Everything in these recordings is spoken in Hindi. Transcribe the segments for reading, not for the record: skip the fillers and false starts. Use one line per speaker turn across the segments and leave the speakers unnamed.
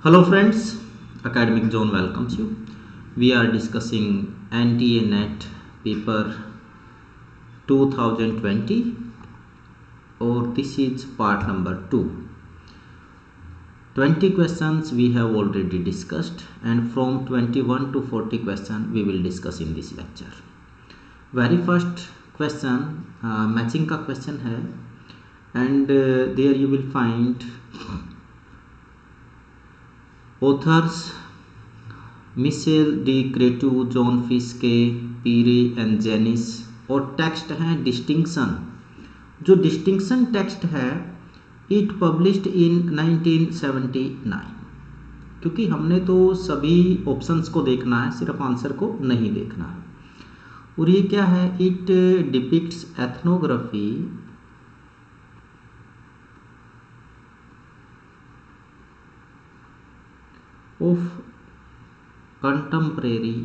Hello friends, Academic Zone welcomes you. We are discussing NTA NET paper 2020 or this is part number 2. 20 questions we have already discussed and from 21 to 40 questions we will discuss in this lecture. Very first question matching का question है and there you will find authors Michel de Certeau, John Fiske, Pierre and Janice और टेक्स्ट है डिस्टिंक्शन। जो डिस्टिंक्शन टेक्स्ट है इट पब्लिश्ड इन 1979। क्योंकि हमने तो सभी ऑप्शंस को देखना है, सिर्फ आंसर को नहीं देखना है। और ये क्या है, it depicts ethnography of contemporary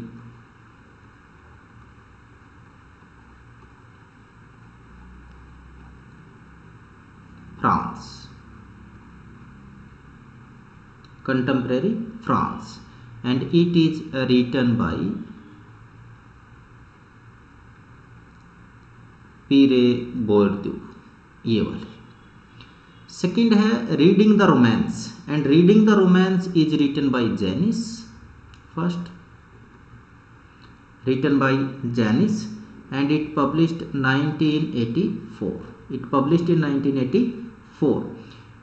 France, and it is written by Pierre Bourdieu, ये वाले। सेकंड है reading the romance, and reading the romance is written by Janice. First, written by Janis and it published 1984. It published in 1984,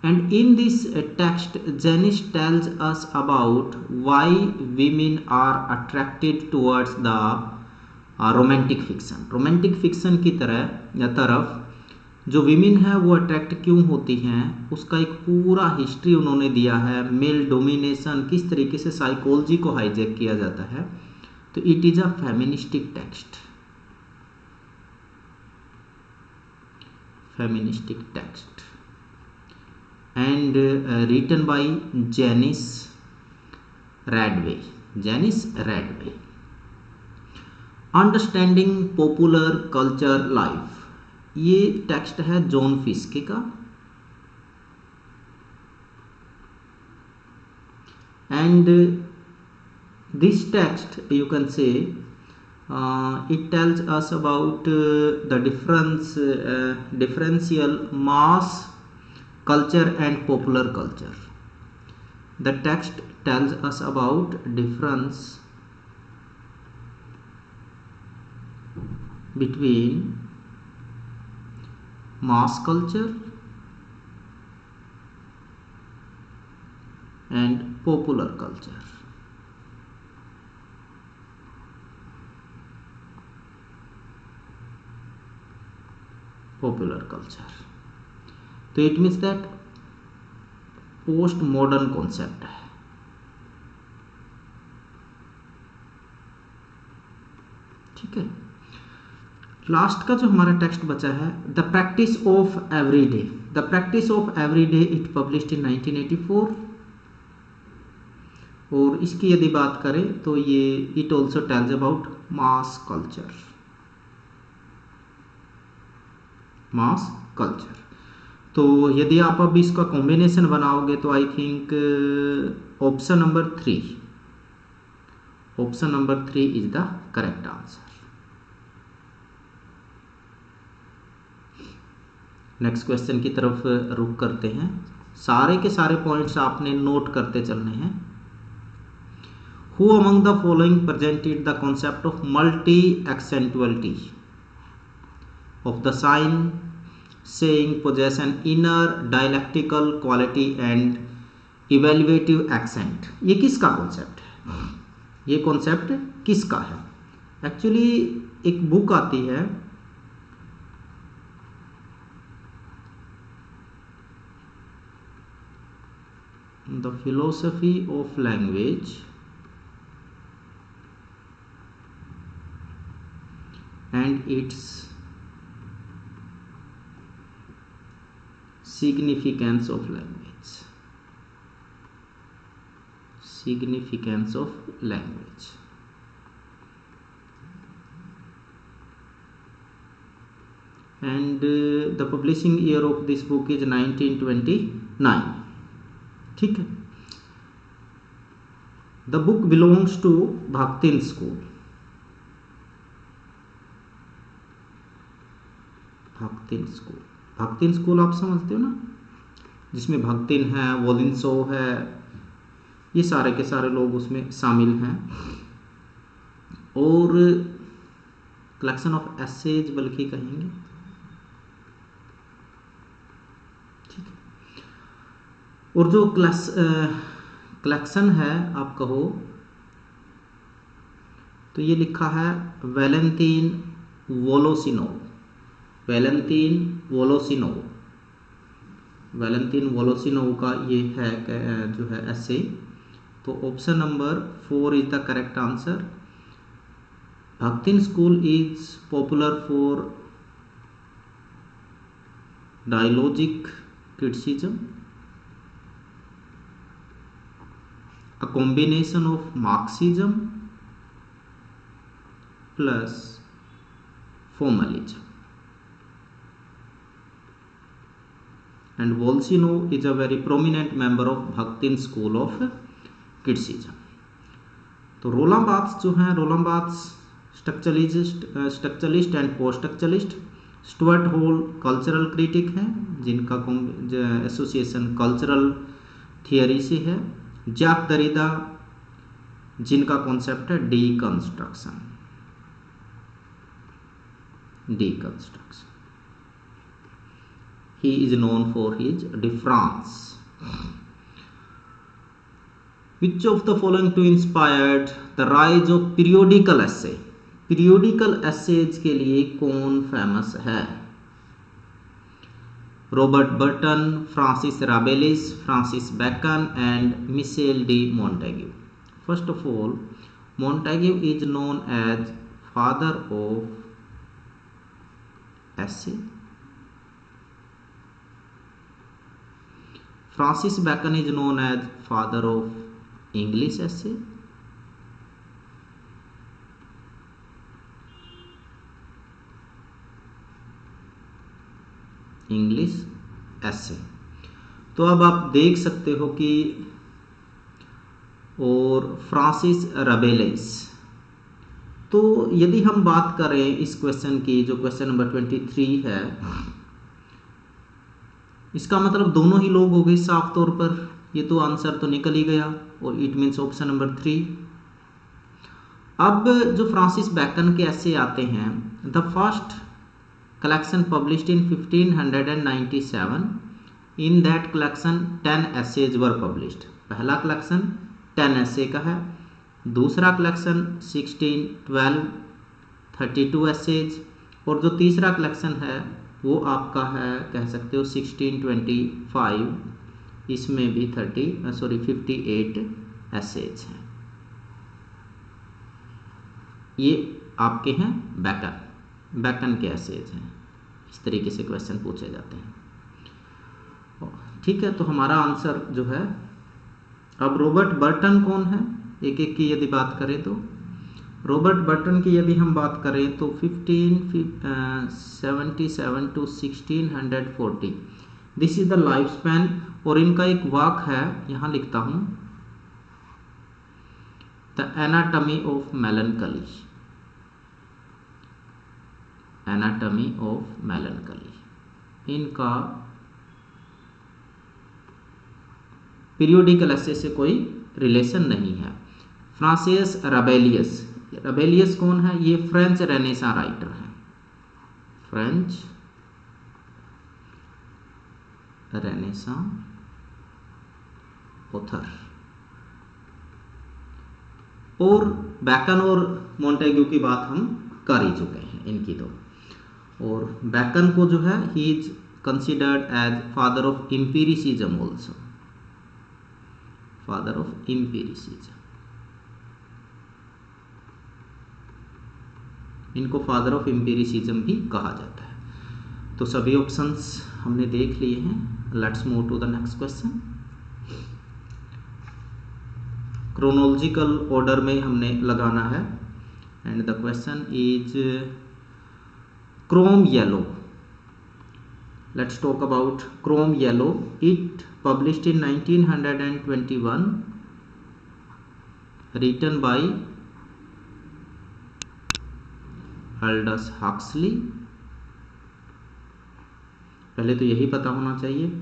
and in this text Janis tells us about why women are attracted towards the romantic fiction. Romantic fiction की तरफ जो विमेन है वो अट्रैक्ट क्यों होती हैं, उसका एक पूरा हिस्ट्री उन्होंने दिया है। मेल डोमिनेशन, किस तरीके से साइकोलॉजी को हाईजैक किया जाता है। तो it is a feministic text and written by Janice Radway. Understanding popular culture life, ये टेक्स्ट है जॉन फिस्के का। And this text you can say it tells us about the differential mass culture and popular culture. The text tells us about difference between mass culture and popular culture. तो it means that post modern concept है। ठीक है, लास्ट का जो हमारा टेक्स्ट बचा है the practice of everyday. The practice of everyday it published इन 1984। और इसकी यदि बात करें तो ये it also tells about mass culture. तो यदि आप अब इसका कॉम्बिनेशन बनाओगे तो I think option number 3 is the correct answer. Next question की तरफ रुक करते हैं। सारे के सारे पॉइंट्स आपने नोट करते चलने हैं। Who among the following presented the concept of multi accentuality of the sign saying possesses an inner dialectical quality and evaluative accent. ये किसका कॉन्सेप्ट है? ये कॉन्सेप्ट किसका है? एक्चुअली एक बुक आती है The Philosophy of Language and its Significance of Language. And the publishing year of this book is 1929. ठीक है, The book belongs to Bhaktin school. Bhaktin school, Bhaktin school आप समझते हो ना, जिसमें भक्तिन है, वोलिंसो है, ये सारे के सारे लोग उसमें शामिल हैं। और कलेक्शन ऑफ एसेज बल्कि कहेंगे, ठीक है। और जो कलेक्शन है आप कहो तो ये लिखा है वैलेंटीन वोलोसिनोव, वैलेंटीन वोलोसिनोव, वैलेंटीन वोलोसिनोव का ये है जो है ऐसे। तो option number 4 is the correct answer. Bhaktin school is popular for dialogic criticism, a combination of Marxism plus formalism. And Voloshinov is a very prominent member of Bhaktin school of criticism. तो रोलम बार्थ्स जो हैं, Roland Barthes structuralist and post structuralist, Stuart Hall cultural critic हैं जिनका एसोसिएशन कल्चरल थियरी से है, जैक दरिदा जिनका कॉन्सेप्ट है deconstruction, deconstruction. He is known for his difference. Which of the following to inspired the rise of periodical essay? Periodical essays के लिए कौन फेमस है? Robert Burton, Francis Rabelais, Francis Bacon and Michel de Montaigne. First of all, Montaigne is known as father of essay. Francis Bacon is known as father of English essay. English essay. तो अब आप देख सकते हो कि और फ्रांसिस राबेलिस, तो यदि हम बात करें इस क्वेश्चन की, जो क्वेश्चन नंबर 23 है, इसका मतलब दोनों ही लोग हो गए साफ तौर पर, ये तो आंसर तो निकल ही गया और इट मीन्स ऑप्शन नंबर 3। अब जो फ्रांसिस बैकन के ऐसे आते हैं, the first collection published in 1597, in that collection 10 essays were published. पहला कलेक्शन 10 ऐसे का है, दूसरा कलेक्शन 1612 32 एसेज, और जो तीसरा कलेक्शन है वो आपका है, कह सकते हो 1625, इसमें भी 58 एसेज हैं। ये आपके हैं बैकन के एसेज हैं। इस तरीके से क्वेश्चन पूछे जाते हैं, ठीक है। तो हमारा आंसर जो है, अब रॉबर्ट बर्टन कौन है, एक एक की यदि बात करें तो रॉबर्ट बर्टन की यदि हम बात करें तो 1577 to 1640 this is the life span. और इनका एक वाक है, यहाँ लिखता हूँ, the anatomy of melancholy, anatomy of melancholy. इनका पीरियोडिकल एसे से कोई रिलेशन नहीं है। फ्रांसिस राबेलियस, राबेलियस कौन है, ये फ्रेंच रेनेसां राइटर है, फ्रेंच रेनेसां ऑथर। और बैकन और मोंटेग्यू की बात हम कर ही चुके हैं इनकी तो। और बैकन को जो है, he is considered as father of empiricism also, father of empiricism. इनको फादर ऑफ एम्पिरिसिज्म भी कहा जाता है। तो सभी ऑप्शंस हमने देख लिए हैं। Let's move to the next question. Chronological order में हमने लगाना है and the question is Crome Yellow. Let's talk about Crome Yellow. It published in 1921 written by Aldous Huxley। पहले तो यही पता होना चाहिए।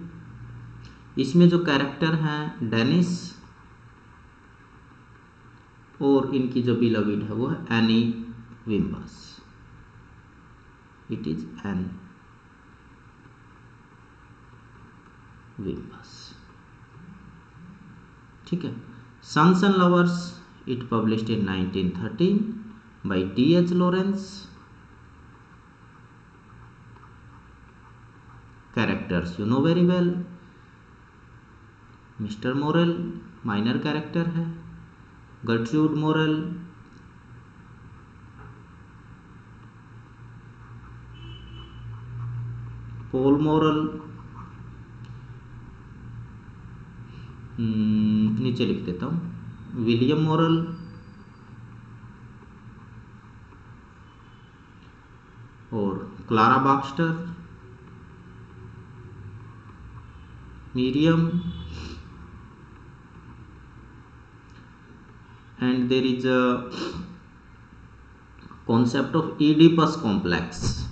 इसमें जो कैरेक्टर हैं डेनिस और इनकी जो बिलविड है वो है Annie Wimbus. It is an Wimbus. ठीक है। Sons and Lovers it published in 1913 by D.H. Lawrence. Characters you know very well. Mr Morel minor character है, गर्ट्रूड मोरेल, पॉल मोरेल, नीचे लिख देता हूँ, विलियम मोरेल, और Clara Baxter, Miriam, and there is a concept of Oedipus complex.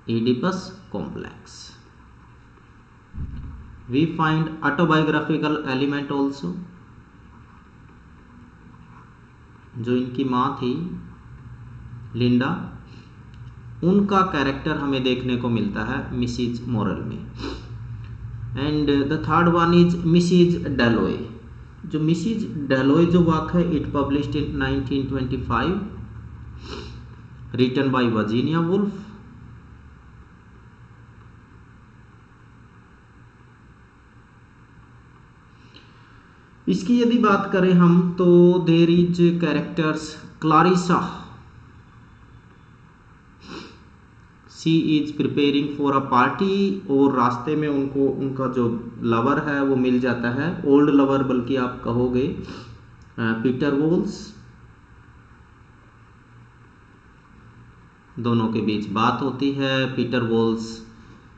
Oedipus complex. We find autobiographical element also. जो इनकी माँ थी लिंडा, उनका कैरेक्टर हमें देखने को मिलता है मिसिज मोरेल में। And the third one is Mrs Dalloway. जो मिसिज डेलोय जो वर्क है it published in 1925 written by Virginia Woolf. इसकी यदि बात करें हम तो there is characters Clarissa. She is preparing for a party और रास्ते में उनको उनका जो लवर है वो मिल जाता है, ओल्ड लवर बल्कि आप कहोगे, पीटर वोल्स। दोनों के बीच बात होती है। पीटर वोल्स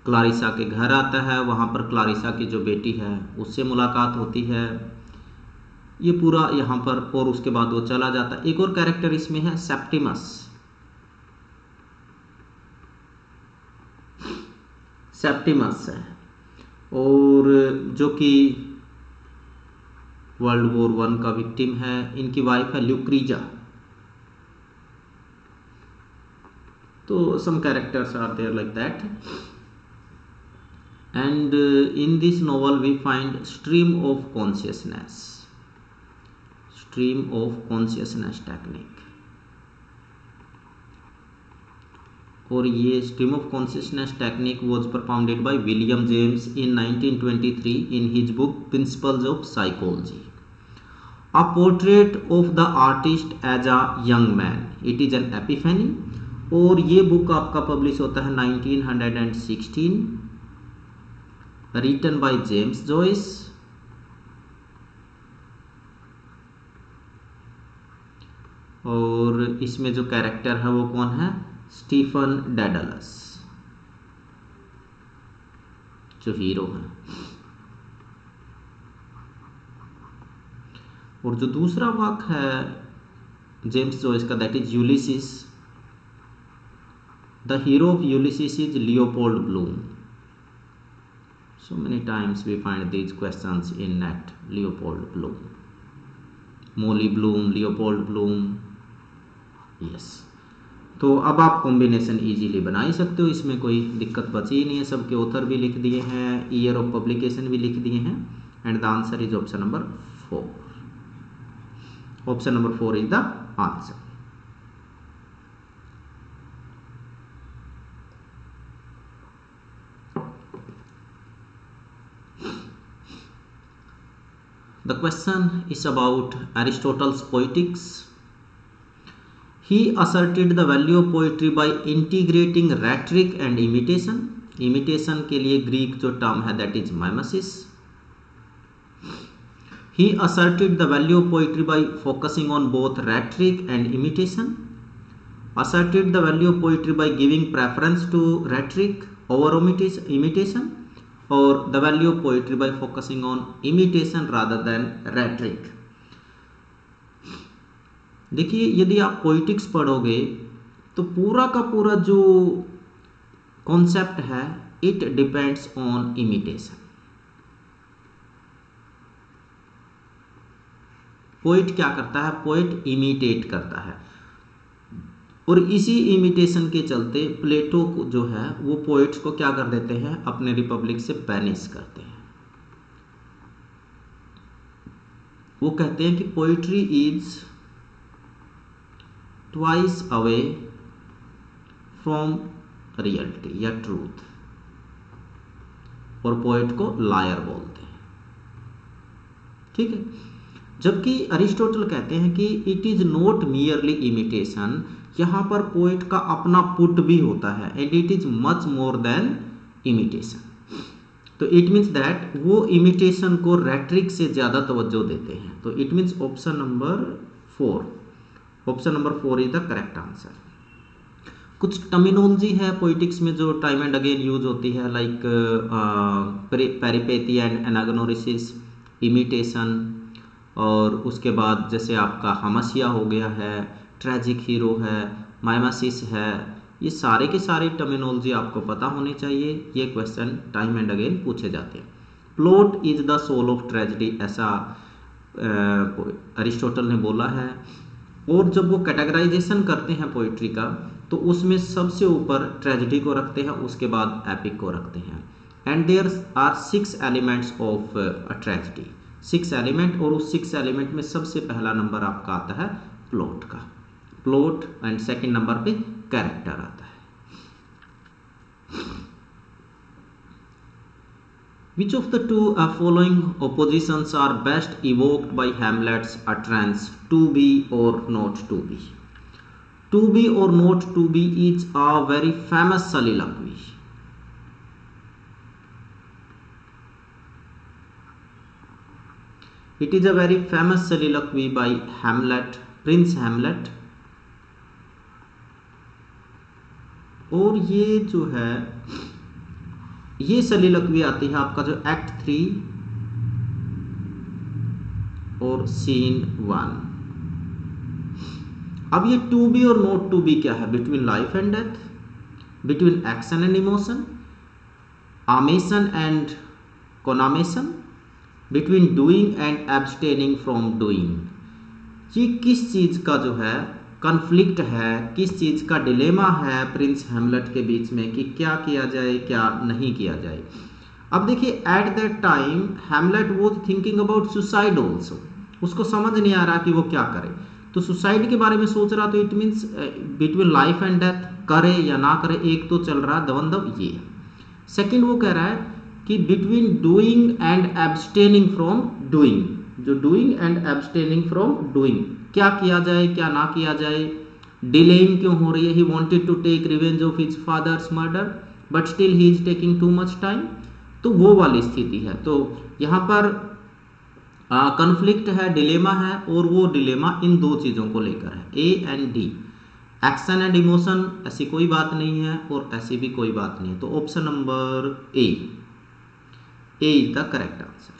क्लारिसा के घर आता है, वहाँ पर क्लारिसा की जो बेटी है उससे मुलाकात होती है। ये पूरा यहाँ पर, और उसके बाद वो चला जाता है। एक और कैरेक्टर इसमें है सेप्टिमस। सेप्टिमस है और जो कि वर्ल्ड वॉर 1 का विक्टिम है। इनकी वाइफ है ल्यूक्रीजा। तो some characters are there like that. And in this novel we find stream of consciousness, stream of consciousness technique. और ये stream of consciousness technique was performed by William James in 1923 in his book Principles of Psychology. A portrait of the artist as a young man, it is an epiphany. और ये बुक आपका पब्लिश होता है 1916 रिटन बाय जेम्स जॉयस। और इसमें जो कैरेक्टर है वो कौन है? स्टीफन डेडलस जो हीरो है। और जो दूसरा वर्क है जेम्स जॉयस का that is Ulysses. The hero of Ulysses is Leopold Bloom. So many times we find these questions in net. Leopold Bloom, Molly Bloom, Leopold Bloom. Yes. तो अब आप कॉम्बिनेशन इजीली बना ही सकते हो, इसमें कोई दिक्कत बची ही नहीं है। सबके ऑथर भी लिख दिए हैं, ईयर ऑफ पब्लिकेशन भी लिख दिए हैं। And the answer is option number 4। Option number 4 is the answer. The question is about Aristotle's Poetics. He asserted the value of poetry by integrating rhetoric and imitation. Imitation के लिए ग्रीक जो टर्म है that is mimesis. He asserted the value of poetry by focusing on both rhetoric and imitation. Asserted the value of poetry by giving preference to rhetoric over imitation. Or the value of poetry by focusing on imitation rather than rhetoric. देखिए यदि आप पोइटिक्स पढ़ोगे तो पूरा का पूरा जो कॉन्सेप्ट है it depends on imitation. Poet क्या करता है, पोइट इमिटेट करता है, और इसी इमिटेशन के चलते प्लेटो को जो है वो पोइट्स को क्या कर देते हैं, अपने रिपब्लिक से बैनिश करते हैं। वो कहते हैं कि poetry is twice away from reality या ट्रूथ, और पोइट को लायर बोलते हैं। ठीक है, जबकि अरिस्टोटल कहते हैं कि it is not merely imitation, यहां पर पोइट का अपना पुट भी होता है, and it is much more than imitation. तो इट मीन्स दैट वो इमिटेशन को रेट्रिक से ज़्यादा तवज्जो देते हैं। तो it means option number 4 is the correct answer. कुछ टर्मिनोलॉजी है पोइटिक्स में जो टाइम एंड अगेन यूज होती है, लाइक पेरिपेथी एंड एनागोनोरिसिस, इमिटेशन, और उसके बाद जैसे आपका हमसिया हो गया है, ट्रेजिक हीरो है, माइमासिस है, ये सारे के सारे टर्मिनोलॉजी आपको पता होनी चाहिए। ये क्वेश्चन टाइम एंड अगेन पूछे जाते हैं। Plot is the soul of tragedy, ऐसा अरिस्टोटल ने बोला है। और जब वो कैटेगराइजेशन करते हैं पोइट्री का, तो उसमें सबसे ऊपर ट्रेजेडी को रखते हैं, उसके बाद एपिक को रखते हैं। And there are 6 elements of a tragedy, 6 element, और उस 6 एलिमेंट में सबसे पहला नंबर आपका आता है प्लॉट का, प्लॉट, एंड सेकंड नंबर पे कैरेक्टर आता है। Which of the two following oppositions are best evoked by Hamlet's utterance to be or not to be? To be or not to be is a very famous soliloquy. It is a very famous soliloquy by Hamlet, Prince Hamlet. और ये जो है ये soliloquy आती है आपका जो एक्ट 3 और सीन 1। अब ये to be or not to be क्या है, between life and death, between action and emotion, amation and conamation, between doing and abstaining from doing. ये किस चीज का जो है कॉन्फ्लिक्ट है, किस चीज का डिलेमा है प्रिंस हैमलेट के बीच में कि क्या किया जाए क्या नहीं किया जाए। अब देखिए at that time Hamlet was thinking about suicide also, उसको समझ नहीं आ रहा कि वो क्या करे, तो सुसाइड के बारे में सोच रहा। तो it means between life and death, करे या ना करे, एक तो चल रहा द्वंद्व ये। सेकंड वो कह रहा है कि between doing and abstaining from doing, जो doing and abstaining from doing, क्या किया जाए क्या ना किया जाए, डिलेइंग क्यों हो रही है। He wanted to take revenge of his father's murder but still he is taking too much time, तो वो वाली स्थिति है। तो यहाँ पर कॉन्फ्लिक्ट है, डिलेमा है, और वो डिलेमा इन दो चीज़ों को लेकर है, A and D. Action and emotion ऐसी कोई बात नहीं है और ऐसी भी कोई बात नहीं है। तो option number A is the correct answer.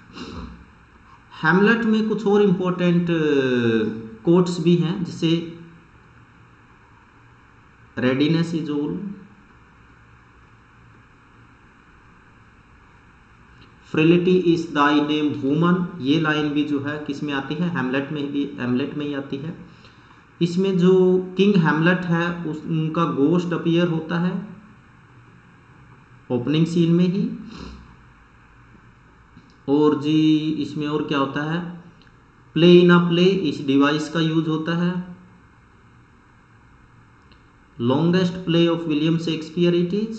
Hamlet में कुछ और इंपॉर्टेंट कोट्स भी हैं, जैसे readiness is all, frailty is thy name woman, ये लाइन भी जो है किस में आती है, हैमलेट में ही आती है। इसमें जो किंग हैमलेट है उनका गोस्ट अपीयर होता है ओपनिंग सीन में ही। और जी इसमें और क्या होता है, प्ले इन अ प्ले, इस डिवाइस का यूज होता है। Longest play of William Shakespeare it is,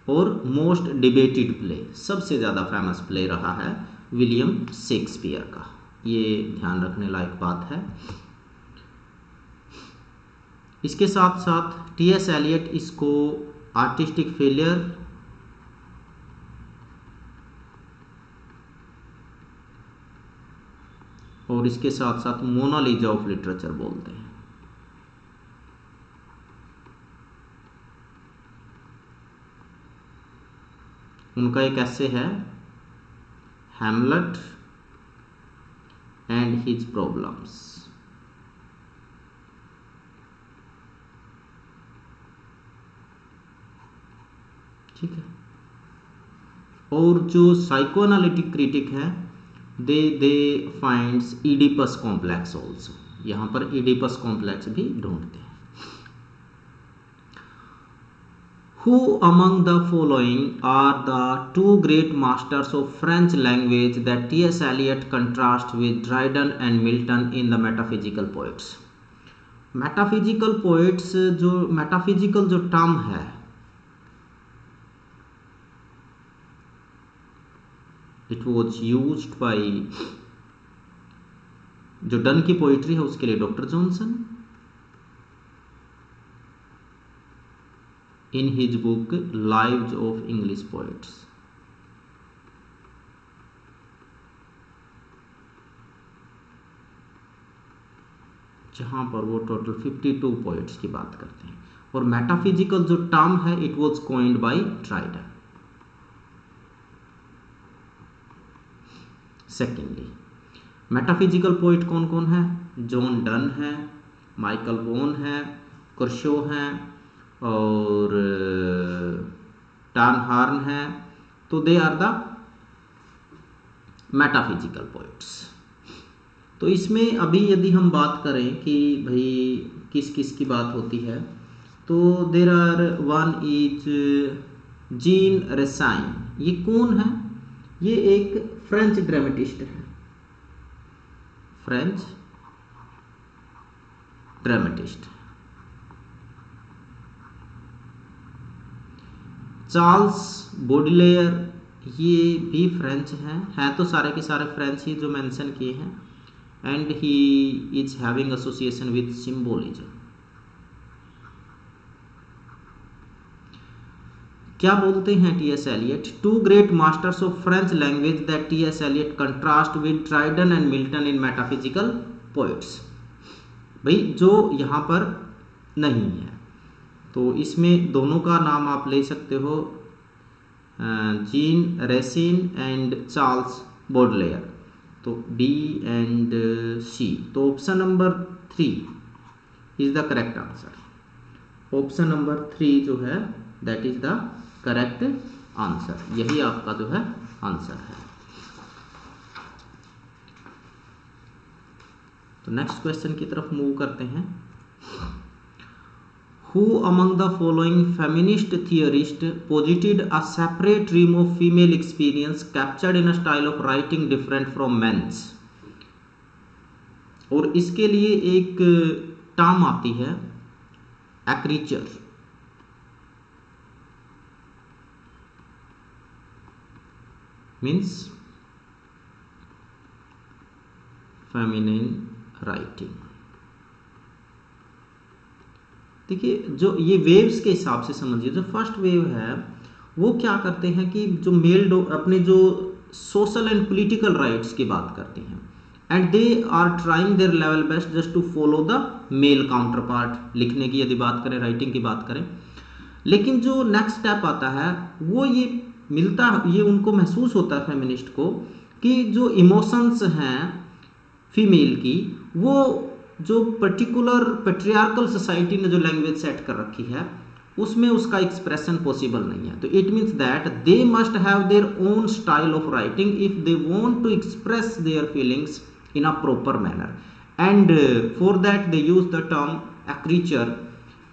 और मोस्ट डिबेटेड प्ले, सबसे ज्यादा फेमस प्ले रहा है विलियम शेक्सपियर का, ये ध्यान रखने लायक बात है। इसके साथ साथ टी.एस. एलियट इसको आर्टिस्टिक फेलियर और इसके साथ साथ मोनालिजा ऑफ लिटरेचर बोलते हैं। उनका एक ऐसे है हैमलेट and his problems. ठीक है। और जो साइकोएनालिटिक क्रिटिक है दे फाइंड्स इडिपस कॉम्प्लेक्स ऑल्सो, यहाँ पर इडिपस कॉम्प्लेक्स भी ढूंढते हैं। Who among the following are the two great masters of French language that T.S. Eliot contrasts with Dryden and Milton in the metaphysical poets? Metaphysical poets जो metaphysical जो टर्म है it was used by जो डन की पोइट्री है उसके लिए doctor Johnson in his book Lives of English Poets. जहां पर वो टोटल 52 पोइट्स की बात करते हैं। और मेटाफिजिकल जो टर्म है it was coined by Dryden. Secondly metaphysical poet कौन कौन है? जॉन डन है, माइकल वॉन है, कर्शो है और टान हार्न है। तो they are the metaphysical poets. तो इसमें अभी यदि हम बात करें कि भाई किस किस की बात होती है तो there are one is Jean Racine. ये कौन है? ये एक फ्रेंच ड्रामेटिस्ट है, फ्रेंच ड्रामेटिस्ट। चार्ल्स बॉडलेयर ये भी फ्रेंच हैं तो सारे के सारे फ्रेंच ही जो मेंशन किए हैं। And he is having association with symbolism. क्या बोलते हैं T S. Eliot? Two great masters of French language that T S. Eliot contrast with Dryden and Milton in metaphysical poets. भाई जो यहाँ पर नहीं है तो इसमें दोनों का नाम आप ले सकते हो, Jean Racine and Charles Baudelaire. तो डी एंड सी। तो option number 3 is the correct answer. Option number 3 जो है that is the correct answer. यही आपका जो है आंसर है। तो नेक्स्ट क्वेश्चन की तरफ मूव करते हैं। Who among the following feminist theorists posited a separate dream of female experience captured in a style of writing different from men's? और इसके लिए एक टर्म आती है एक्रीचर। Means feminine writing. देखिए जो ये वेव्स के हिसाब से समझिए, जो फर्स्ट वेव है वो क्या करते हैं कि जो मेल अपने जो सोशल एंड पॉलिटिकल राइट्स की बात करते हैं and they are trying their level best just to follow the male counterpart. लिखने की यदि बात करें, राइटिंग की बात करें। लेकिन जो नेक्स्ट स्टेप आता है वो ये उनको महसूस होता है फेमिनिस्ट को कि जो इमोशंस हैं फीमेल की वो जो पर्टिकुलर पेट्रियार्कल सोसाइटी ने जो लैंग्वेज सेट कर रखी है उसमें उसका एक्सप्रेशन पॉसिबल नहीं है। तो it means that they must have their own style of writing if they want to express their feelings in a proper manner and for that they use the term ecriture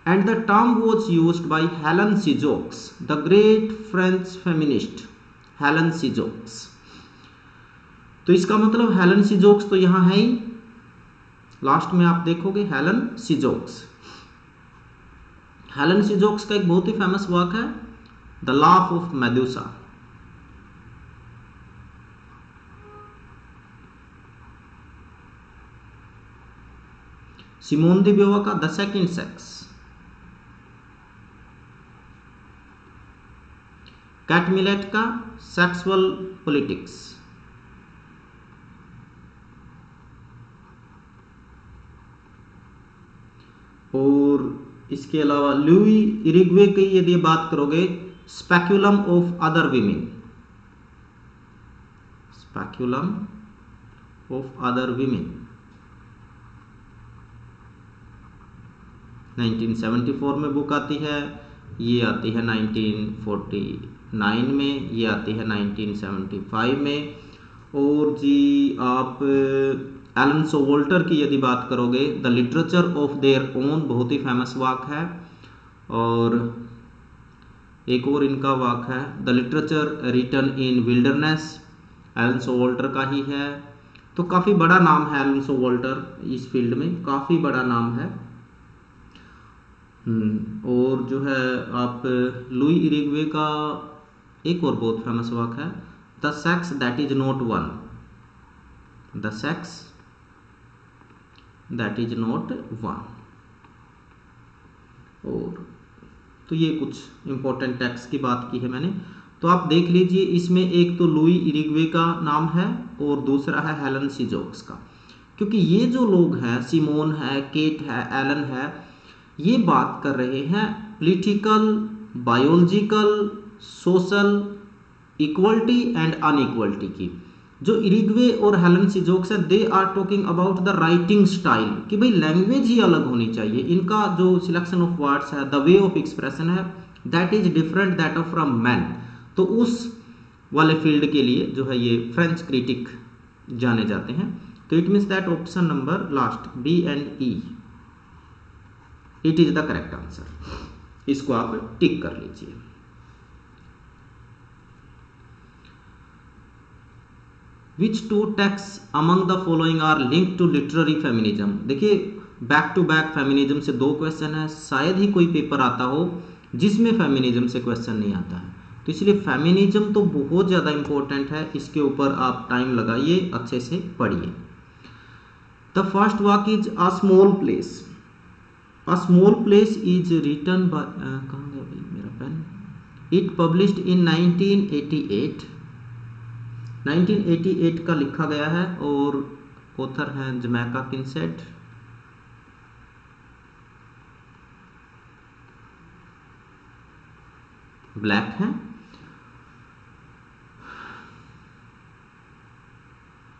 and the term was used by Helene Cixous, the great French feminist Helene Cixous. तो इसका मतलब हेलन सीजोक्स तो यहाँ है ही, लास्ट में आप देखोगे हेलन सीजोक्स। हेलन सीजोक्स का एक बहुत ही फेमस वर्क है the Laugh of Medusa. Simone de Beauvoir का the Second Sex. Kate Millett का सेक्सुअल पॉलिटिक्स। और इसके अलावा लुई इरिग्वे की यदि बात करोगे Speculum of other women, Speculum of other women. 1974 में बुक आती है, ये आती है 1949 में, ये आती है 1975 में। और जी आप एलन सोवोल्टर की यदि बात करोगे, the literature of their own बहुत ही फेमस वाक है। और एक और इनका वाक है, the literature written in wilderness, Elaine Showalter का ही है। तो काफ़ी बड़ा नाम है एलन सोवोल्टर, इस फील्ड में काफ़ी बड़ा नाम है। और जो है आप लुई इरिग्वे का एक और बहुत फेमस वाक है, the sex that is not one, the sex that is not one. और तो ये कुछ इंपॉर्टेंट टेक्स्ट की बात की है मैंने। तो आप देख लीजिए, इसमें एक तो लुई इरिग्वे का नाम है और दूसरा है हेलन सी जोक्स का, क्योंकि ये जो लोग हैं, सिमोन है, केट है, एलन है, ये बात कर रहे हैं political, biological, social equality and inequality की। जो इरिग्वे और हेलन सी जोक्स है, they are talking about the writing style, कि भाई लैंग्वेज ही अलग होनी चाहिए, इनका जो सिलेक्शन ऑफ वर्ड्स है, द वे ऑफ एक्सप्रेशन है, that is different that of from man. तो उस वाले फील्ड के लिए जो है ये फ्रेंच क्रिटिक जाने जाते हैं। तो it means that option number last B and E, it is the correct answer. इसको आप टिक कर लीजिए। Which two texts among the following are linked to literary feminism? देखिए बैक टू बैक फेमिनिज्म से दो क्वेश्चन है, शायद ही कोई पेपर आता हो जिसमें फेमिनिज्म से क्वेश्चन नहीं आता है, तो इसलिए फेमिनिज्म तो बहुत ज़्यादा इंपॉर्टेंट है, इसके ऊपर आप टाइम लगाइए, अच्छे से पढ़िए। The first work is a small place. A small place is written by, कहाँ गया भाई मेरा पेन, इट पब्लिश्ड इन 1988। 1988 का लिखा गया है और ऑथर हैं जमैका किनसेट। ब्लैक है।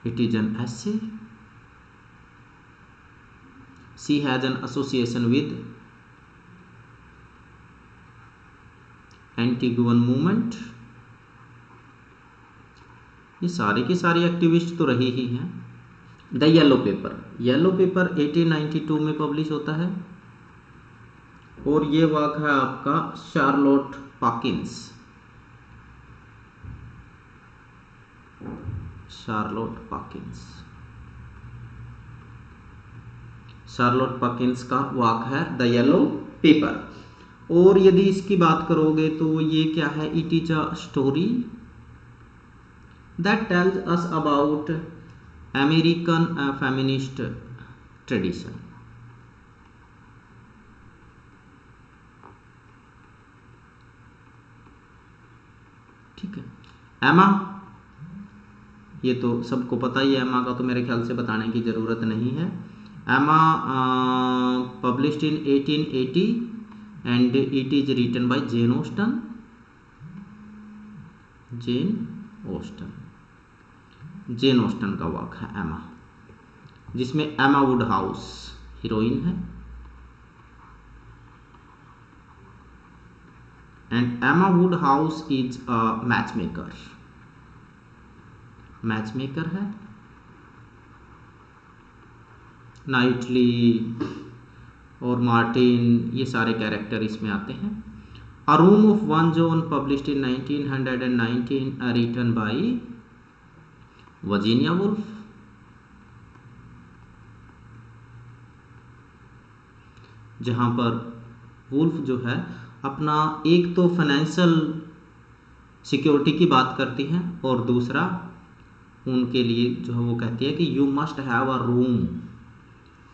It is N essay. She has an association with Antiguan movement. ये सारी की सारी एक्टिविस्ट तो रही ही हैं। The yellow paper, yellow paper 1892 में पब्लिश होता है और ये वर्क है आपका शार्लोट पाकिंस। शार्लोट पाकिंस, शार्लोट पाकिंस का वर्क है द येलो पेपर। और यदि इसकी बात करोगे तो ये क्या है, it is a story that tells us about American feminist tradition. ठीक है। एमा, ये तो सबको पता ही है, एमा का तो मेरे ख्याल से बताने की ज़रूरत नहीं है। Emma published in 1880 and it is written by Jane Austen. Jane Austen का वर्क है एमा, जिसमें एमा वुड हाउस हीरोइन है and Emma Woodhouse is a matchmaker है। नाइटली और मार्टिन, ये सारे कैरेक्टर इसमें आते हैं। A room of one's own published in 1919 written by Virginia Woolf. जहां पर वुल्फ जो है अपना एक तो फाइनेंशियल सिक्योरिटी की बात करती हैं और दूसरा उनके लिए जो है वो कहती है कि you must have a room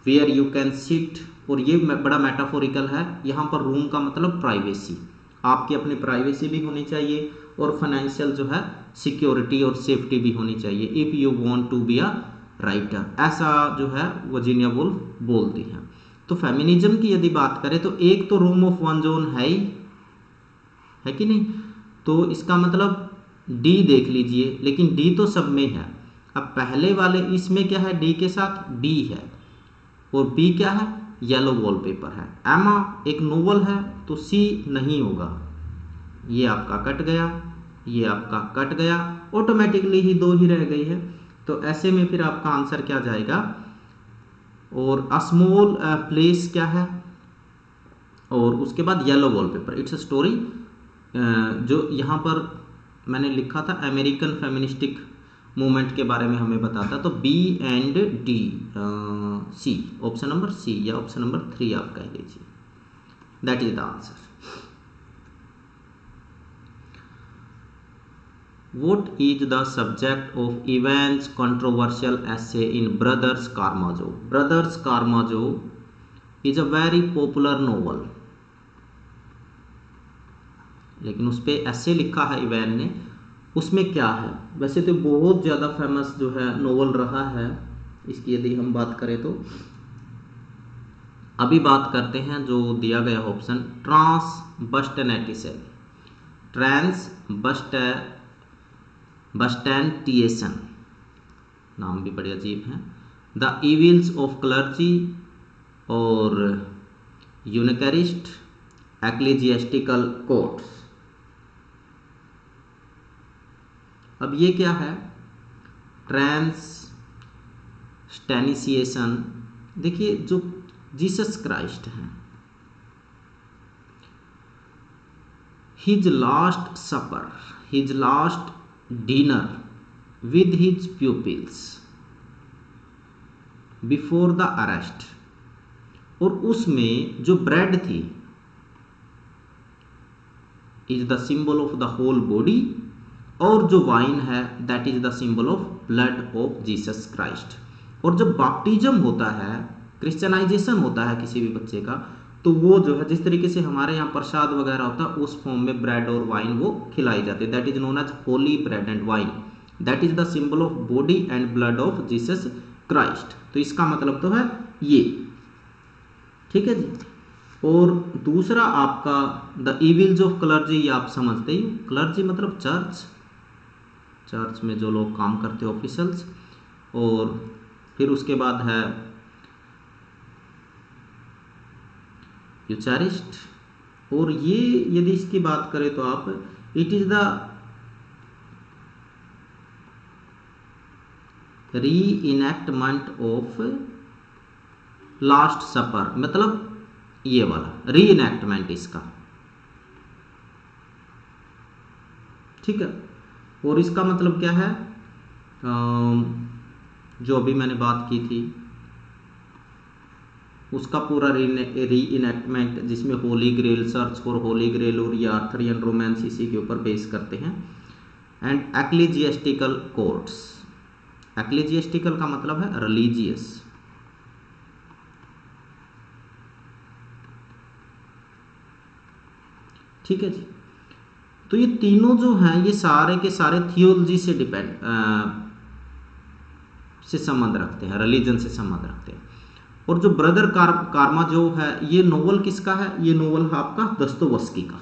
where you can sit. और ये बड़ा मेटाफोरिकल है, यहाँ पर रूम का मतलब प्राइवेसी, आपकी अपनी प्राइवेसी भी होनी चाहिए और फाइनेंशियल जो है सिक्योरिटी और सेफ्टी भी होनी चाहिए। If you want to be a writer, ऐसा जो है वर्जीनिया वुल्फ बोलती हैं। तो फेमिनिज्म की यदि बात करें तो एक तो रूम ऑफ वन जोन है ही, है कि नहीं, तो इसका मतलब डी देख लीजिए, लेकिन डी तो सब में है। अब पहले वाले इसमें क्या है, डी के साथ बी है और बी क्या है, येलो वॉलपेपर है। एमा एक नोवेल है तो सी नहीं होगा, ये आपका कट गया, ये आपका कट गया, ऑटोमेटिकली ही दो ही रह गई है। तो ऐसे में फिर आपका आंसर क्या जाएगा, और अ स्मॉल प्लेस क्या है, और उसके बाद yellow wallpaper. It's a story, जो यहाँ पर मैंने लिखा था अमेरिकन फेमिनिस्टिक मूवमेंट के बारे में हमें बताता। तो B and D, C, option number C या ऑप्शन नंबर 3 आप कह लीजिए, that is the answer. What is the subject of Ivan's controversial essay in Brothers Karamazov? Brothers Karamazov is a very popular novel, लेकिन उस पर ऐसे लिखा है इवैन ने, उसमें क्या है। वैसे तो बहुत ज़्यादा फेमस जो है नोवेल रहा है इसकी, यदि हम बात करें तो अभी बात करते हैं जो दिया गया ऑप्शन, ट्रांस बस्टेनेटिसेल, ट्रांस बस्टेंटिएशन, नाम भी बड़े अजीब हैं, द इविल्स ऑफ क्लर्जी और यूनिकरिस्ट एक्लेजियास्टिकल कोड्स। अब ये क्या है, ट्रांसस्टेनिसिएशन। देखिए जो जीसस क्राइस्ट हैं, his last supper, his last dinner with his pupils before the arrest, और उसमें जो ब्रेड थी is the symbol of the whole body, और जो वाइन है that is the symbol of blood of Jesus Christ. और जब बैप्टिज्म होता है, क्रिश्चियनाइजेशन होता है किसी भी बच्चे का, तो वो जो है जिस तरीके से हमारे यहाँ प्रसाद वगैरह होता है उस फॉर्म में ब्रेड और वाइन वो खिलाई जाती है, that is known as holy bread and wine, that is the symbol of body and blood of Jesus Christ. तो इसका मतलब तो है ये, ठीक है जी। और दूसरा आपका द इविल्स ऑफ क्लर्जी, ये आप समझते ही, क्लर्जी मतलब चर्च, चर्च में जो लोग काम करते हैं ऑफिसल्स। और फिर उसके बाद है यूचारिस्ट, और ये यदि इसकी बात करें तो आप, इट इज द री इनैक्टमेंट ऑफ लास्ट सपर, मतलब ये वाला री इनैक्टमेंट इसका, ठीक है। और इसका मतलब क्या है, जो अभी मैंने बात की थी उसका पूरा री इनैक्टमेंट, जिसमें holy grail, search for holy grail और ये आर्थरियन रोमांस इसी के ऊपर बेस करते हैं। एंड एक्लेजियास्टिकल कोर्ट्स, एक्लेजियास्टिकल का मतलब है रिलीजियस, ठीक है जी। तो ये तीनों जो हैं ये सारे के सारे थियोलॉजी से से संबंध रखते हैं, रिलीजन से संबंध रखते हैं। और जो ब्रदर कारामाजोव है, ये नोवेल किसका है, ये नोवेल है आपका दोस्तोयेव्स्की का,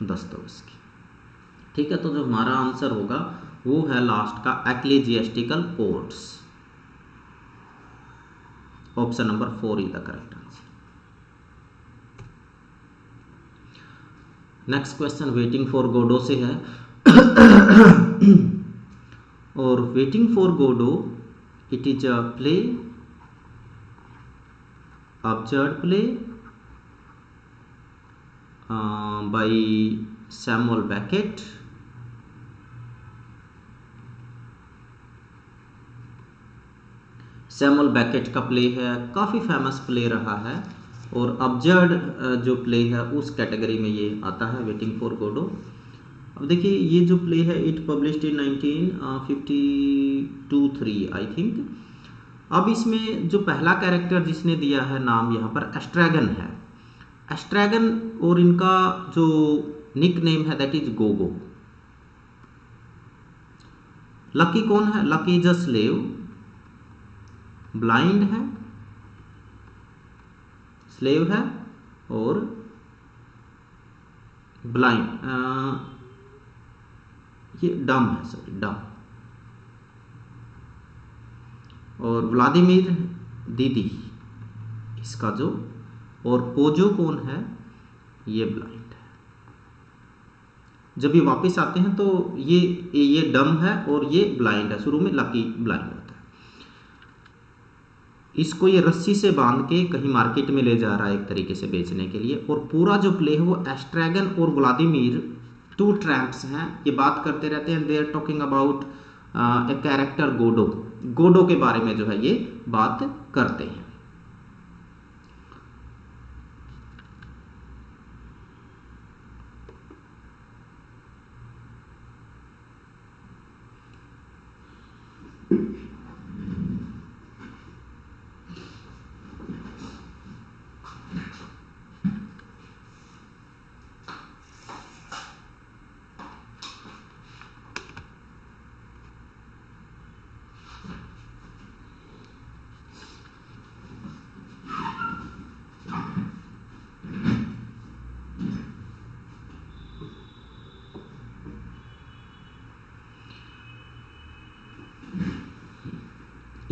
दोस्तोयेव्स्की, ठीक है। तो जो हमारा आंसर होगा वो है लास्ट का ecclesiastical courts, option number 4 is the correct answer. Next question waiting for Godot से है। और waiting for Godot, it is a play, absurd play by Samuel Beckett, Samuel Beckett का प्ले है, काफ़ी फेमस प्ले रहा है, और अब्जर्ड जो प्ले है उस कैटेगरी में ये आता है, वेटिंग फॉर गोडो। अब देखिए ये जो प्ले है it published in 1952-3 I think. अब इसमें जो पहला कैरेक्टर जिसने दिया है नाम यहाँ पर एस्ट्रैगन है, एस्ट्रैगन, और इनका जो निक नेम है दैट इज गोगो। लकी कौन है, lucky is a slave, blind है, स्लेव है और ब्लाइंड, ये डम है, सॉरी डम। और व्लादिमीर दीदी इसका जो, और पोजो कौन है, ये ब्लाइंड है। जब ये वापस आते हैं तो ये डम है और ये ब्लाइंड है। शुरू में लकी ब्लाइंड होता है। इसको ये रस्सी से बांध के कहीं मार्केट में ले जा रहा है एक तरीके से बेचने के लिए। और पूरा जो प्ले है वो एस्ट्रैगन और व्लादिमीर, टू ट्रैम्प्स हैं, ये बात करते रहते हैं। They are talking about a character Godot. Godot के बारे में जो है ये बात करते हैं।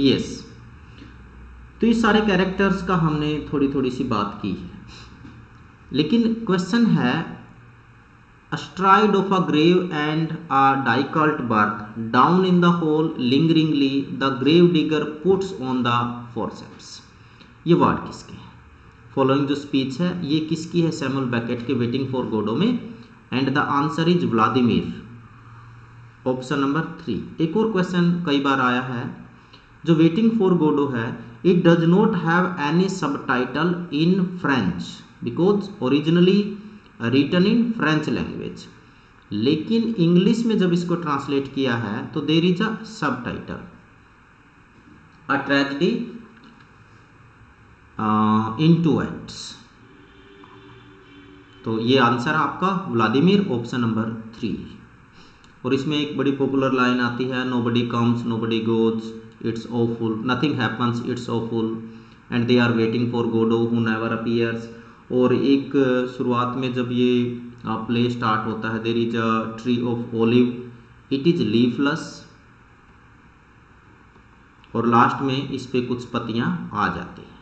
यस, तो ये सारे कैरेक्टर्स का हमने थोड़ी थोड़ी सी बात की है। लेकिन क्वेश्चन है, astride of a grave and a difficult birth, down in the hole lingeringly the grave digger puts on the forceps। ये वर्ड किसके हैं? फॉलोइंग जो स्पीच है ये किसकी है? सैमुअल बेकेट के वेटिंग फॉर गोडो में। And the answer is Vladimir, option number 3। एक और क्वेश्चन कई बार आया है, जो वेटिंग फॉर गोडो है, it does not have any subtitle in French because originally written in French language. लेकिन इंग्लिश में जब इसको ट्रांसलेट किया है तो there is a subtitle, a tragedy in two acts. तो ये आंसर आपका व्लादिमीर, ऑप्शन नंबर 3। और इसमें एक बड़ी पॉपुलर लाइन आती है, nobody comes nobody goes, it's awful, nothing happens, it's awful, and they are waiting for Godot who never appears. और एक शुरुआत में जब ये प्ले स्टार्ट होता है, there is a tree of olive, it is leafless, और लास्ट में इस पे कुछ पत्तियां आ जाती हैं।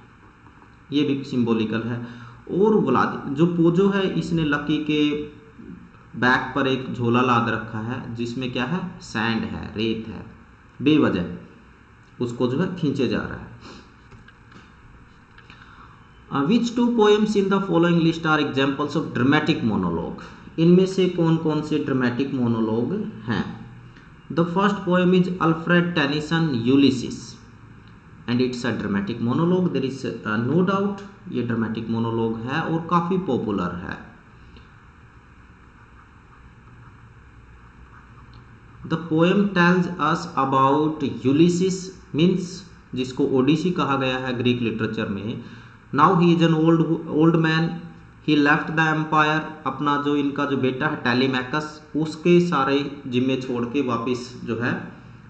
ये भी सिंबॉलिकल है। और जो पोजो है, इसने लकी के बैक पर एक झोला लाद रखा है जिसमें क्या है? सैंड है, रेत है, बेवजह उसको जो है खींचे जा रहा है। Which two poems in the following list are examples of dramatic monologue? इनमें से कौन कौन से ड्रामेटिक मोनोलॉग हैं? The first poem is Alfred Tennyson Ulysses and it's a dramatic monologue. There is no doubt ये ड्रामेटिक मोनोलॉग है और काफ़ी पॉपुलर है। The poem tells us about Ulysses, means जिसको ओडिसी कहा गया है ग्रीक लिटरेचर में। Now he is an old man, he left the empire। अपना जो इनका जो बेटा है टेलीमैकस, उसके सारे जिम्मे छोड़ के वापस जो है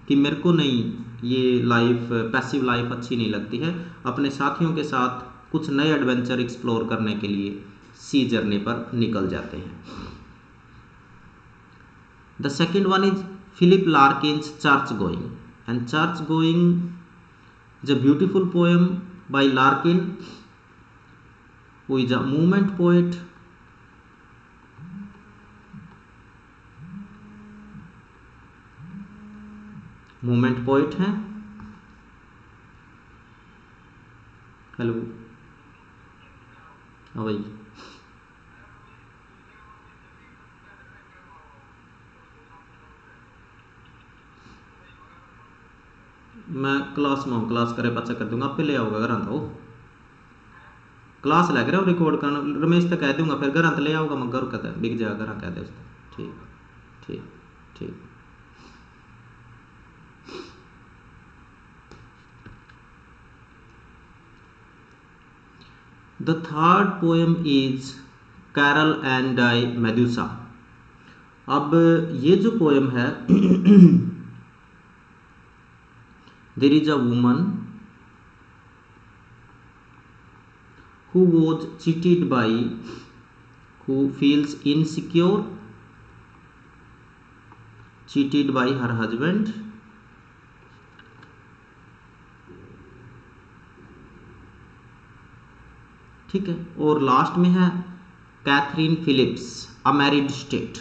कि मेरे को नहीं ये लाइफ, पैसिव लाइफ अच्छी नहीं लगती है, अपने साथियों के साथ कुछ नए एडवेंचर एक्सप्लोर करने के लिए सी जर्नी पर निकल जाते हैं। The second one is Philip Larkin's church going, and church going is a beautiful poem by Larkin, who is a movement poet। Movement poet हैं। हेलो, हाँ भाई, मैं क्लास में हूँ, क्लास करे पचा कर दूंगा, आप पे ले आओगे घर आंदा हो, क्लास लग रहा हो रिकॉर्ड करना, रमेश तक कह दूंगा, फिर घर आंत ले आओगा, मैं घर कहता बिक जाएगा, घर कह दे उसको। ठीक ठीक ठीक। The third poem is Carol and I Medusa। अब ये जो पोएम है there is a woman who was cheated by, who feels insecure cheated by her husband, ठीक है। और लास्ट में है Catherine Philips, a married state.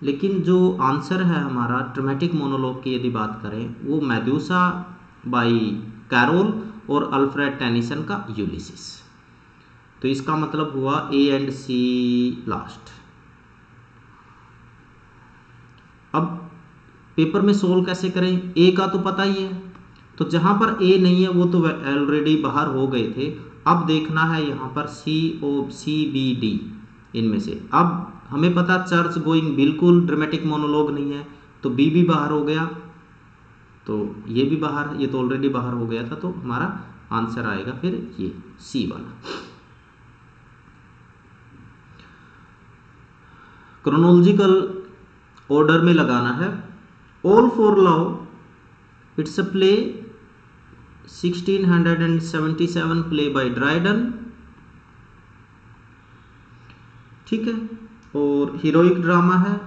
लेकिन जो आंसर है हमारा ड्रामेटिक मोनोलॉग की यदि बात करें, वो मेदुसा बाय कैरोल और अल्फ्रेड टेनिसन का यूलिसिस। तो इसका मतलब हुआ ए एंड सी लास्ट। अब पेपर में सोल्व कैसे करें, ए का तो पता ही है, तो जहां पर ए नहीं है वो तो ऑलरेडी बाहर हो गए थे। अब देखना है यहाँ पर सी ओ सी बी डी इनमें से। अब हमें पता चर्च गोइंग बिल्कुल ड्रामेटिक मोनोलॉग नहीं है, तो बी भी बाहर हो गया, तो ये भी बाहर, ये तो ऑलरेडी बाहर हो गया था, तो हमारा आंसर आएगा फिर ये सी वाला। क्रोनोलॉजिकल ऑर्डर में लगाना है। All for love, it's a play 1677 play by Dryden, ठीक है। और हीरोइक ड्रामा है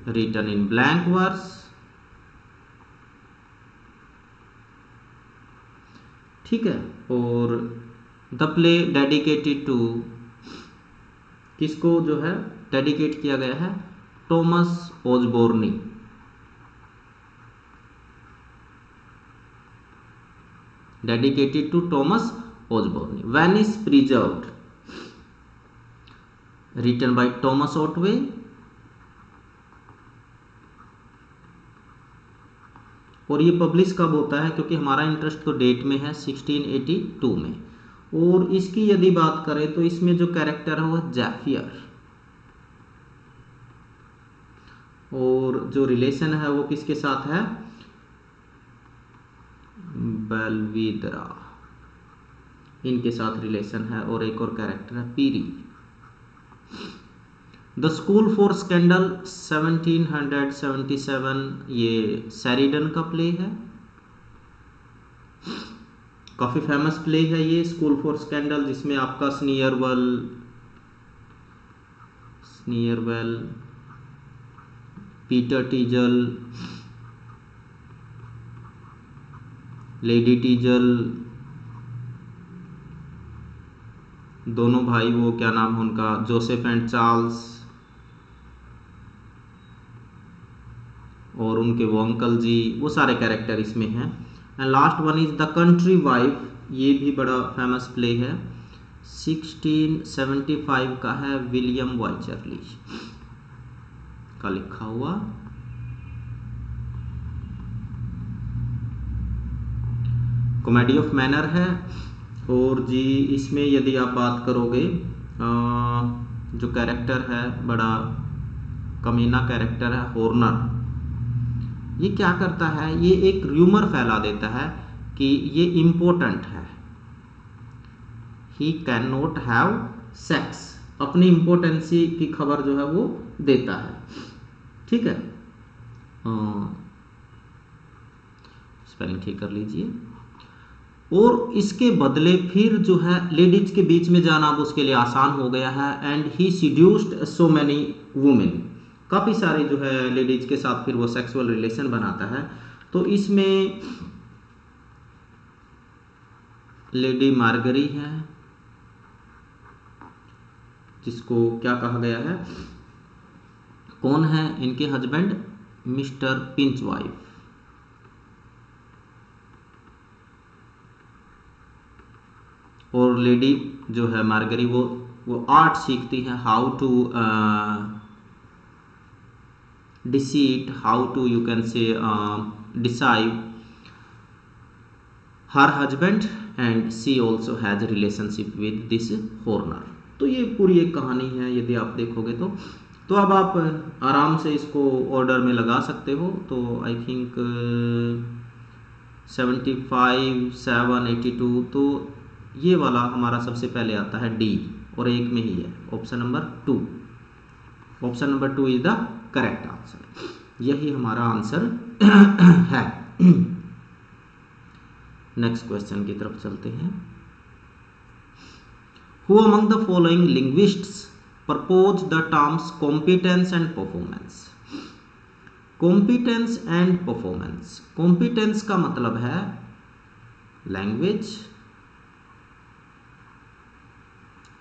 रिटन इन ब्लैंक वर्स, ठीक है। और द प्ले डेडिकेटेड टू, किसको जो है डेडिकेट किया गया है, Thomas Osborne, dedicated to Thomas Osborne. Venice Preserved, written by Thomas Otway, और ये पब्लिश कब होता है, क्योंकि हमारा इंटरेस्ट तो डेट में है 1682 में। और इसकी यदि बात करें तो इसमें जो कैरेक्टर है वो जैफियर, और जो रिलेशन है वो किसके साथ है, बेलविद्रा, इनके साथ रिलेशन है। और एक और कैरेक्टर है पीरी। द स्कूल फॉर स्कैंडल 1777, ये शेरिडन का प्ले है, काफी फेमस प्ले है ये स्कूल फॉर स्कैंडल, जिसमें आपका स्नीयरवेल, पीटर टीजल, लेडी टीजल, दोनों भाई, वो क्या नाम है उनका, जोसेफ एंड चार्ल्स, और उनके वो अंकल जी, वो सारे कैरेक्टर इसमें हैं। And last one is the country wife, ये भी बड़ा फेमस प्ले है, 1675 का है, विलियम वाइचरली का लिखा हुआ। कॉमेडी ऑफ मैनर है। और जी इसमें यदि आप बात करोगे, जो कैरेक्टर है बड़ा कमीना कैरेक्टर है हॉर्नर, ये क्या करता है, ये एक र्यूमर फैला देता है कि ये इम्पोर्टेंट है, he can not have sex, अपनी इम्पोर्टेंसी की खबर जो है वो देता है, ठीक है। स्पेलिंग ठीक कर लीजिए। और इसके बदले फिर जो है लेडीज के बीच में जाना अब उसके लिए आसान हो गया है। And he seduced so many women, काफ़ी सारे जो है लेडीज के साथ फिर वो सेक्सुअल रिलेशन बनाता है। तो इसमें लेडी मार्गरी है, जिसको क्या कहा गया है, कौन है इनके हस्बैंड, मिस्टर पिंच वाइफ। और लेडी जो है मार्गरी वो आर्ट सीखती है, how to deceit, how to you can say deceive her husband, and she also has a relationship with this Horner। तो ये पूरी एक कहानी है यदि आप देखोगे तो अब आप आराम से इसको ऑर्डर में लगा सकते हो। तो आई थिंक 75, 7, 82, तो ये वाला हमारा सबसे पहले आता है डी, और एक में ही है option number 2। Option number 2 is the correct answer, यही हमारा आंसर है। नेक्स्ट क्वेश्चन की तरफ चलते हैं। Who among the following linguists propose the terms competence and performance. Competence and performance, competence का मतलब है लैंग्वेज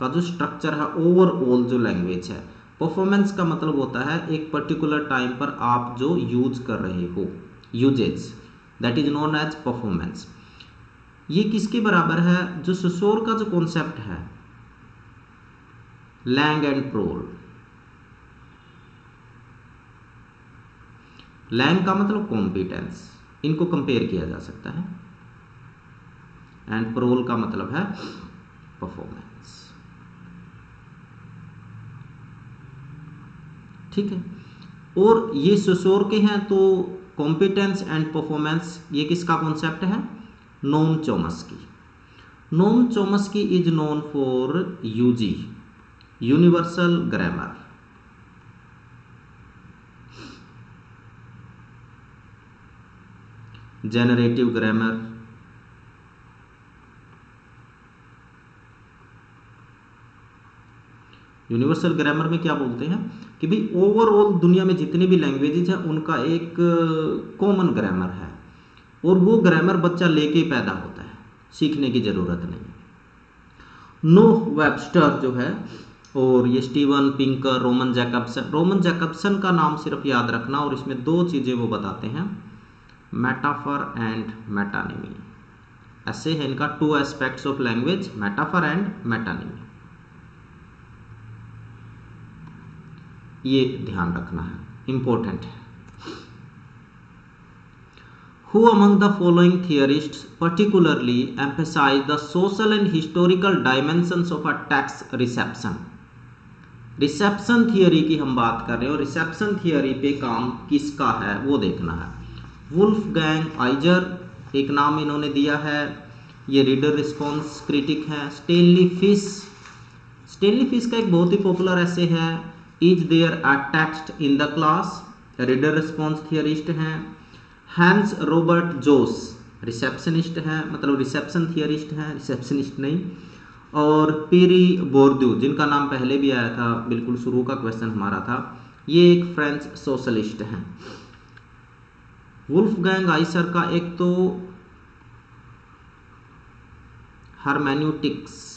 का जो स्ट्रक्चर है, ओवरऑल जो लैंग्वेज है। परफॉर्मेंस का मतलब होता है एक पर्टिकुलर टाइम पर आप जो यूज कर रहे हो, usages, that is known as performance. ये किसके बराबर है? जो ससोर का जो कॉन्सेप्ट है, लैंग एंड प्रोल। लैंग का मतलब कॉम्पिटेंस, इनको कंपेयर किया जा सकता है, एंड प्रोल का मतलब है परफॉर्मेंस। ठीक है, और ये ससोर के हैं, तो कॉम्पिटेंस एंड परफॉर्मेंस ये किसका कॉन्सेप्ट है? Noam Chomsky. Noam Chomsky is known for UG, universal grammar. Generative grammar, universal grammar में क्या बोलते हैं कि भाई ओवरऑल दुनिया में जितनी भी लैंग्वेजेज हैं उनका एक कॉमन ग्रामर है, और वो ग्रामर बच्चा लेके पैदा होता है, सीखने की ज़रूरत नहीं। नो वेबस्टर जो है, और ये Steven Pinker, Roman Jacobson. Roman Jacobson का नाम सिर्फ याद रखना, और इसमें दो चीज़ें वो बताते हैं, मेटाफर एंड मेटानिमी। ऐसे है इनका two aspects of language, metaphor and metonymy, ये ध्यान रखना है, इंपॉर्टेंट है। Who among the following theorists particularly emphasize the social and historical dimensions of a text reception? Reception theory की हम बात कर रहे हैं, और रिसेप्शन थियोरी पे काम किसका है वो देखना है। वुल्फगैंग आइजर एक नाम इन्होंने दिया है, ये रीडर रिस्पॉन्स क्रिटिक हैं। स्टेनली फिश, स्टेनली फिश का एक बहुत ही पॉपुलर ऐसे है, is there a text in the class, reader response theorist हैं। हैंस रॉबर्ट जोस रिसेप्शनिस्ट हैं, मतलब रिसेप्शन थियोरिस्ट हैं, रिसेप्शनिस्ट नहीं। और पीरी बोर्ड्यू, जिनका नाम पहले भी आया था, बिल्कुल शुरू का क्वेश्चन हमारा था, ये एक फ्रेंच सोशलिस्ट हैं। वुल्फगैंग आइसर का एक तो हरमेन्यूटिक्स,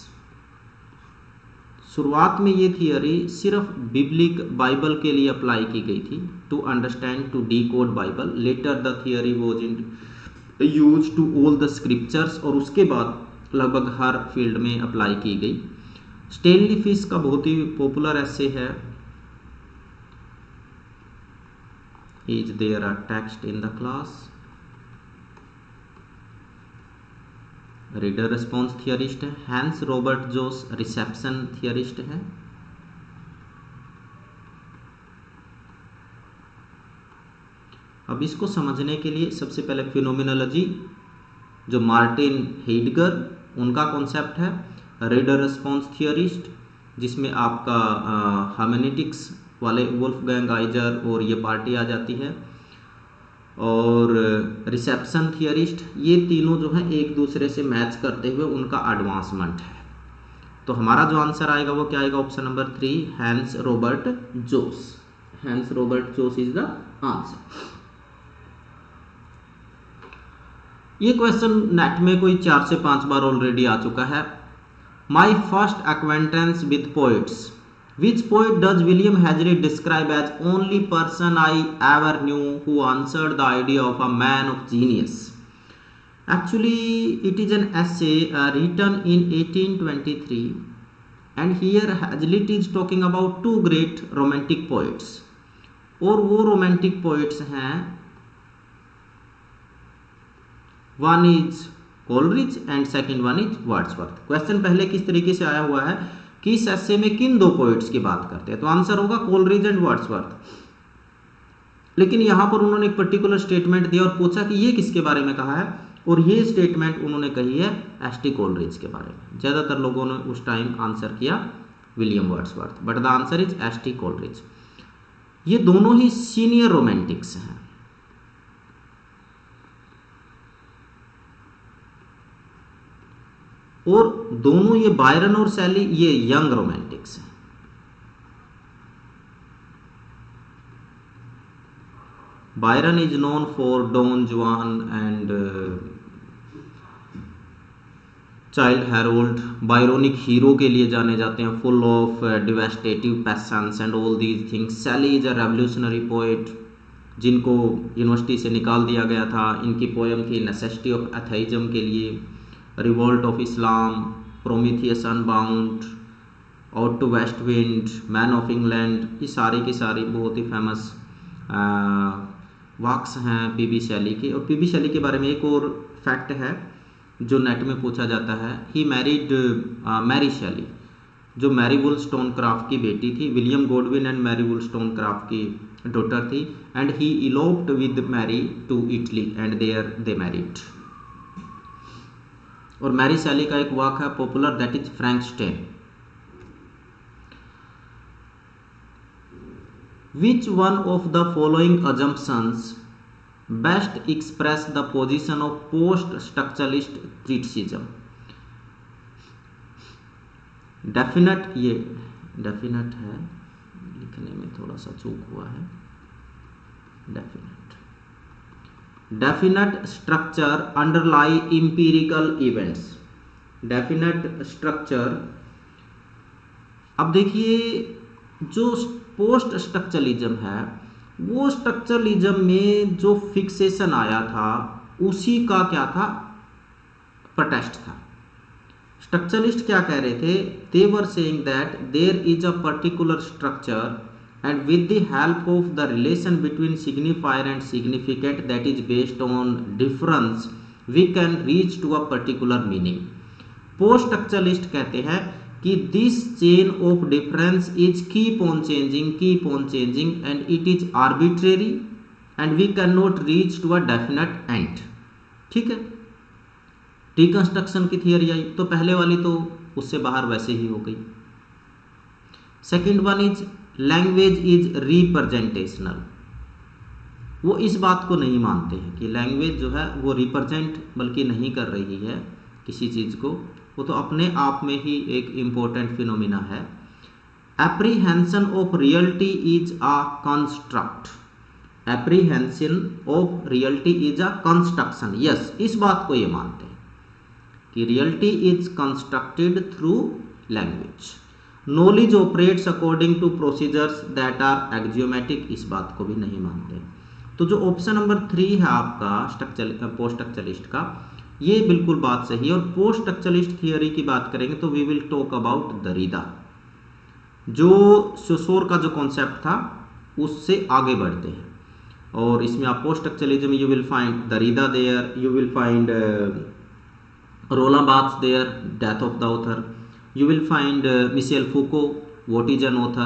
शुरुआत में ये थियोरी सिर्फ बिब्लिक बाइबल के लिए अप्लाई की गई थी, to understand, to decode Bible. Later the theory was used to all the scriptures, और उसके बाद लगभग हर फील्ड में अप्लाई की गई। स्टेनली फिश का बहुत ही पॉपुलर ऐसे है, is there a text in the class, reader response theorist है। Hans Robert Jauss reception theorist है। अब इसको समझने के लिए सबसे पहले फिनोमिनोलॉजी, जो मार्टिन हेडगर उनका कॉन्सेप्ट है, रीडर रिस्पॉन्स थियरिस्ट, जिसमें आपका हर्मेनेटिक्स वाले वुल्फगैंग आइजर और ये पार्टी आ जाती है, और रिसेप्शन थियरिस्ट, ये तीनों जो है एक दूसरे से मैच करते हुए उनका एडवांसमेंट है। तो हमारा जो आंसर आएगा वो क्या आएगा? Option number 3, Hans Robert Jauss. Hans Robert Jauss is the answer. ये क्वेश्चन नेट में कोई 4 से 5 बार ऑलरेडी आ चुका है। My first acquaintance with poets, which poet does William Hazlitt describe as only person I ever knew who answered the idea of a man of genius? Actually, it is an essay written in 1823, and here Hazlitt is talking about two great romantic poets, और वो romantic poets हैं, one is Coleridge and second one is Wordsworth। Question पहले किस तरीके से आया हुआ है कि इस एसे में किन दो पोइट्स की बात करते हैं, तो आंसर होगा कोलरिज एंड वर्ड्सवर्थ। लेकिन यहां पर उन्होंने एक पर्टिकुलर स्टेटमेंट दिया और पूछा कि ये किसके बारे में कहा है, और ये स्टेटमेंट उन्होंने कही है एस.टी. कोलरिज के बारे में। ज्यादातर लोगों ने उस टाइम आंसर किया William Wordsworth, but the answer is ST. Coleridge. ये दोनों ही सीनियर रोमांटिक्स हैं। और दोनों ये बायरन और शैली ये यंग रोमांटिक्स हैं। Byron is known for Don Juan and Childe Harold, Byronic hero के लिए जाने जाते हैं, full of devastative passions and all these things. Shelley is a revolutionary poet, जिनको यूनिवर्सिटी से निकाल दिया गया था इनकी पोएम की नेसेसिटी ऑफ एथेइज्म के लिए। Revolt of Islam, Prometheus Unbound, ode to west wind, man of England, ये सारी की सारी बहुत ही फेमस वर्क्स हैं पीबी शैली के। और पीबी शैली के बारे में एक और फैक्ट है जो नेट में पूछा जाता है, ही मैरिड मैरी शैली, जो मैरी वुलस्टोनक्राफ्ट की बेटी थी, William Godwin and Mary Wollstonecraft की डॉटर थी, and he eloped with Mary to Italy and there they married. और मैरी शैली का एक वर्क है popular, that is Frankenstein. Which one of the following assumptions best express the position of post-structuralist criticism? Definite, ये डेफिनेट है, लिखने में थोड़ा सा चूक हुआ है। Definite structure अंडरलाई empirical events. Definite structure, अब देखिए जो पोस्ट स्ट्रक्चरलिज्म है वो स्ट्रक्चरलिज्म में जो फिक्सेशन आया था उसी का क्या था, प्रोटेस्ट था। स्ट्रक्चरलिस्ट क्या कह रहे थे, they were saying that there is a particular structure and with the help of the relation between signifier and significant that is based on difference we can reach to a particular meaning. Post structuralist कहते हैं कि this chain of difference is keep on changing and it is arbitrary and we can not reach to a definite end. ठीक है, रिकंस्ट्रक्शन की थियरी आई, तो पहले वाली तो उससे बाहर वैसे ही हो गई। Second one is language is representational, वो इस बात को नहीं मानते हैं कि लैंग्वेज जो है वो रिप्रेजेंट बल्कि नहीं कर रही है किसी चीज़ को, वो तो अपने आप में ही एक इम्पोर्टेंट फिनोमिना है। Apprehension of reality is a construct, apprehension of reality is a construction. Yes, इस बात को ये मानते हैं कि reality is constructed through language. Knowledge operates according to procedures that are axiomatic, इस बात को भी नहीं मानते। तो जो ऑप्शन नंबर 3 है आपका पोस्ट स्ट्रक्चरलिस्ट का, ये बिल्कुल बात सही है। और पोस्ट स्ट्रक्चरलिस्ट थियरी की बात करेंगे तो we will talk about Derrida, जो सोसोर का जो कॉन्सेप्ट था उससे आगे बढ़ते हैं। और इसमें आप post structuralism you will find Derrida there, you will find Roland Barthes there, death of the author, you will find Michel Foucault, what is an author,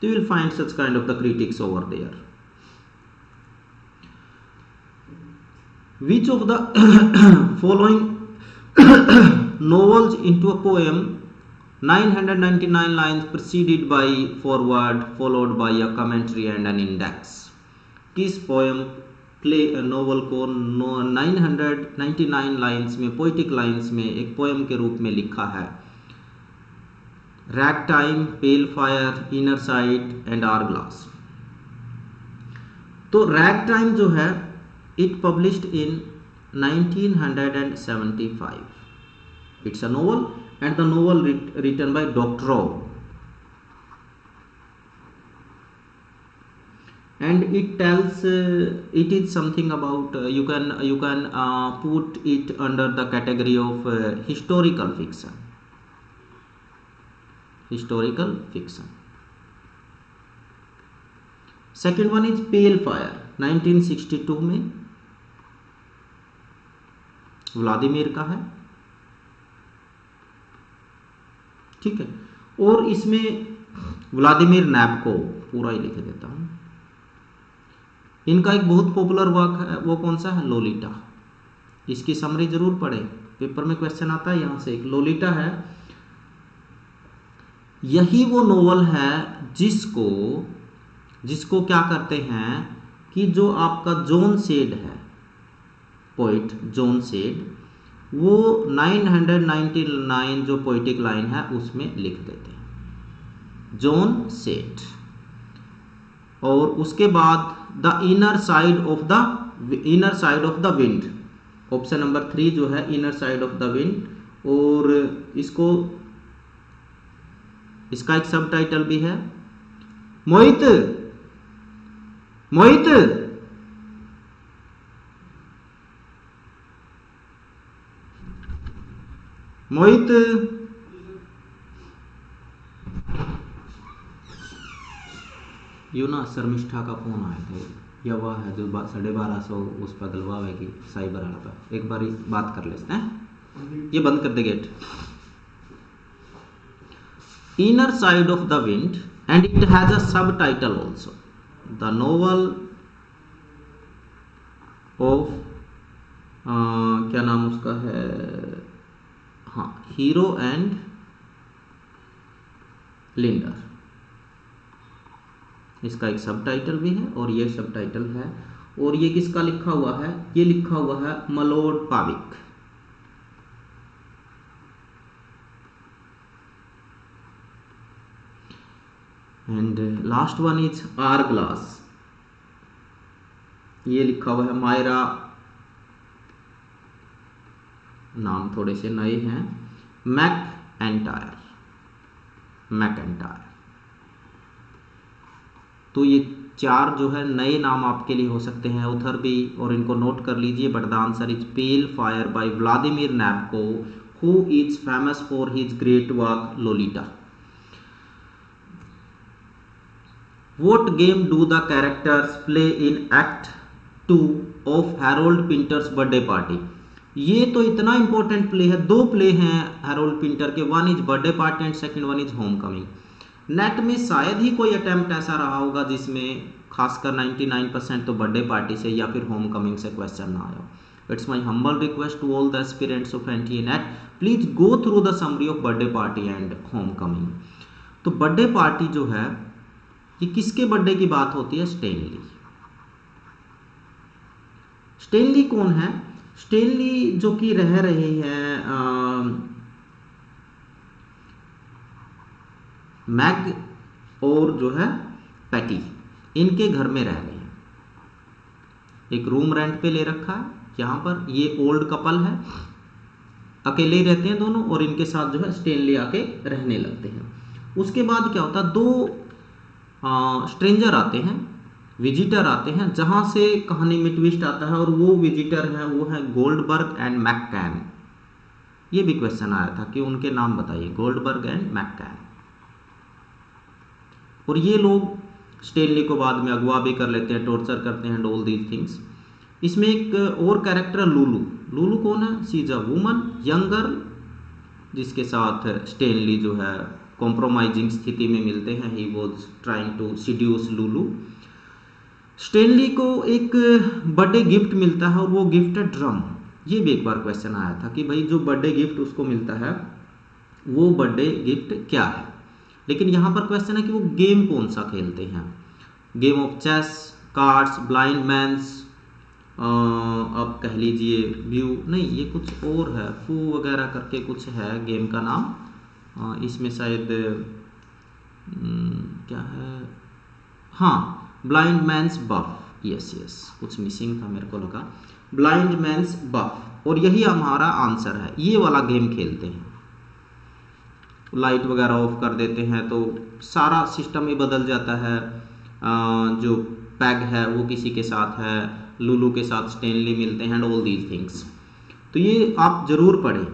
you will find such kind of the critics over there. Which of the following novels into a poem 999 lines preceded by foreword followed by a commentary and an index? किस पोएम प्ले नोवेल को 999 लाइन्स में, पोइटिक लाइन्स में एक पोएम के रूप में लिखा है? Ragtime, pale fire, inner sight and R glass. तो रैग टाइम जो है it published in 1975, it's a novel and the novel written by doctor and it tells it is something about you can put it under the category of historical fiction. Second one is Pale Fire, 1962 में व्लादिमीर का है। ठीक है, और इसमें व्लादिमीर नैबकोव, पूरा ही लिख देता हूं, इनका एक बहुत पॉपुलर वर्क है, वो कौन सा है? लोलिटा। इसकी समरी जरूर पढ़े, पेपर में क्वेश्चन आता है यहां से। एक लोलिटा है, यही वो नोवेल है जिसको क्या करते हैं कि जो आपका जॉन सेड है, पोइट जॉन सेड, वो 999 जो पोइटिक लाइन है उसमें लिख देते हैं, जॉन सेट। और उसके बाद the inner side of the wind, option number 3 जो है inner side of the wind. और इसका एक सब टाइटल भी है, मोहित मोहित मोहित यू ना शर्मिष्ठा का फोन आया था, या वह है जो 1250 उस पर डलवाएगी साइबर वाला पर, एक बार बात कर लेते हैं। ये बंद कर दे gate. Inner side of the wind and it has a subtitle also, the novel of क्या नाम उसका है, हाँ, हीरो एंड लिंडर। इसका एक सब टाइटल भी है और ये सब टाइटल है। और ये किसका लिखा हुआ है, ये लिखा हुआ है Milorad Pavic. And last one is hourglass, ये लिखा हुआ है मायरा, नाम थोड़े से नए हैं, मैकएंटायर। तो ये 4 जो है नए नाम आपके लिए हो सकते हैं, ऑथर भी, और इनको नोट कर लीजिए। But the answer is pale fire by Vladimir Nabokov, who is famous for his great work Lolita. What game do the characters play in Act 2 of Harold Pinter's birthday party? ये तो इतना इंपॉर्टेंट प्ले है, 2 प्ले हैं हैरोल्ड पिंटर के, one is birthday party and second one is home coming. Net में शायद ही कोई अटेम्प्ट ऐसा रहा होगा जिसमें खासकर 99% तो बर्थडे पार्टी से या फिर होम कमिंग से क्वेश्चन ना आया। It's my humble request to all the aspirants of NTA NET, please go through the summary of birthday party and homecoming. तो बर्थडे पार्टी जो है ये किसके बर्थडे की बात होती है, स्टेनली। स्टेनली कौन है, स्टेनली जो कि रह रहे हैं मैग और जो है पैटी, इनके घर में रह रहे हैं, एक रूम रेंट पे ले रखा है। यहाँ पर ये ओल्ड कपल है, अकेले ही रहते हैं दोनों, और इनके साथ जो है स्टेनली आके रहने लगते हैं। उसके बाद क्या होता है, 2 स्ट्रेंजर आते हैं, विजिटर आते हैं, जहां से कहानी में ट्विस्ट आता है। और वो विजिटर हैं, वो है गोल्डबर्ग एंड मैककैन। ये भी क्वेश्चन आया था कि उनके नाम बताइए, गोल्डबर्ग एंड मैककैन। और ये लोग स्टेनली को बाद में अगवा भी कर लेते हैं, टॉर्चर करते हैं, ऑल दीज थिंग्स। इसमें एक और कैरेक्टर लूलू। लूलू कौन है, she is a woman, young girl, जिसके साथ स्टेनली जो है कॉम्प्रोमाइजिंग स्थिति में मिलते हैं। He was trying to seduce Lulu. Stanley को एक बर्थडे गिफ्ट मिलता है और वो गिफ्ट है ड्रम। ये भी एक बार क्वेश्चन आया था कि भाई जो बर्थडे गिफ्ट उसको मिलता है वो बर्थडे गिफ्ट क्या है। लेकिन यहाँ पर क्वेश्चन है कि वो गेम कौन सा खेलते हैं, game of chess, cards, blind man's, अब कह लीजिए व्यू, नहीं ये कुछ और है, फू वगैरह करके कुछ है गेम का नाम। इसमें शायद क्या है, हाँ, ब्लाइंड मैन्स बफ, यस कुछ मिसिंग था, मेरे को लगा ब्लाइंड मैन्स बफ। और यही हमारा आंसर है, ये वाला गेम खेलते हैं। लाइट वगैरह ऑफ कर देते हैं तो सारा सिस्टम ही बदल जाता है। जो पैग है वो किसी के साथ है, लूलू के साथ स्टेनली मिलते हैं, एंड ऑल दीज थिंग्स। तो ये आप जरूर पढ़ें।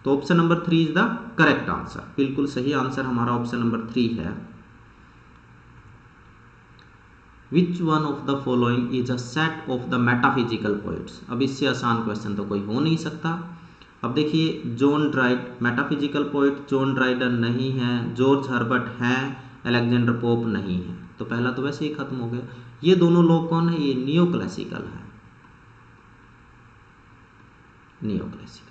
तो option number 3 is the correct answer, बिल्कुल सही आंसर हमारा ऑप्शन नंबर 3 है। Which one of the following is a set of the metaphysical poets. अब इससे आसान क्वेश्चन तो कोई हो नहीं सकता। अब देखिए, John dried metaphysical poet, John Dryden नहीं है, जॉर्ज हर्बर्ट हैं, अलेक्जेंडर पोप नहीं है। तो पहला तो वैसे ही खत्म हो गया। ये दोनों लोग कौन है, ये नियो क्लासिकल है, नियो क्लासिकल।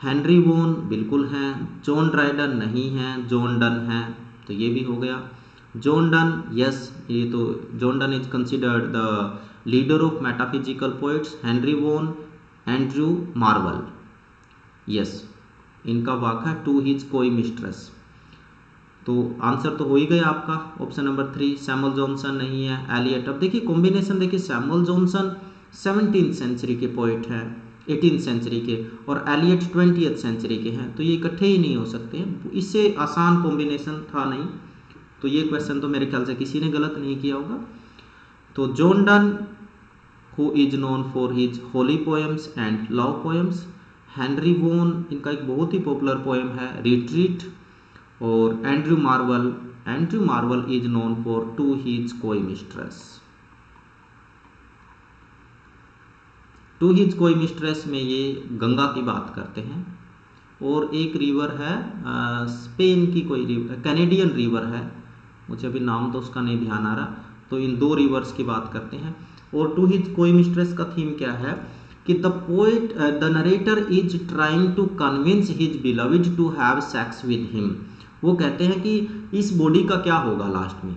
हेनरी वोन बिल्कुल हैं, जॉन ड्राइडन नहीं हैं, जॉन डन हैं, तो ये भी हो गया। जॉन डन, यस, ये तो John done is considered the leader of metaphysical poets. Henry वोन, एंड्रयू मार्वल, यस, इनका वाक़ा टू हिज कोई मिस्ट्रेस। तो आंसर तो हो ही गया आपका ऑप्शन नंबर 3। सैमुअल जॉनसन नहीं है, एलियट। अब देखिए कॉम्बिनेशन देखिए, सैमुअल जॉनसन 17th सेंचुरी के पोइट हैं, 18th सेंचुरी के, और एलियट 20th सेंचुरी के हैं, तो ये इकट्ठे ही नहीं हो सकते हैं। इससे आसान कॉम्बिनेशन था नहीं, तो ये क्वेश्चन तो मेरे ख्याल से किसी ने गलत नहीं किया होगा। तो John Donne who is known for his holy poems and love poems. Henry Vaughan, इनका एक बहुत ही पॉपुलर पोएम है रिट्रीट। और Andrew Marvell is known for to his coy mistress. To his coy mistress में ये गंगा की बात करते हैं, और एक रिवर है स्पेन की कोई रिवर, कैनेडियन रिवर है, मुझे अभी नाम तो उसका नहीं ध्यान आ रहा। तो इन दो रिवर्स की बात करते हैं। और टू हिज कोई मिस्ट्रेस का थीम क्या है कि the narrator is trying to convince his beloved to have sex with him. वो कहते हैं कि इस बॉडी का क्या होगा लास्ट में,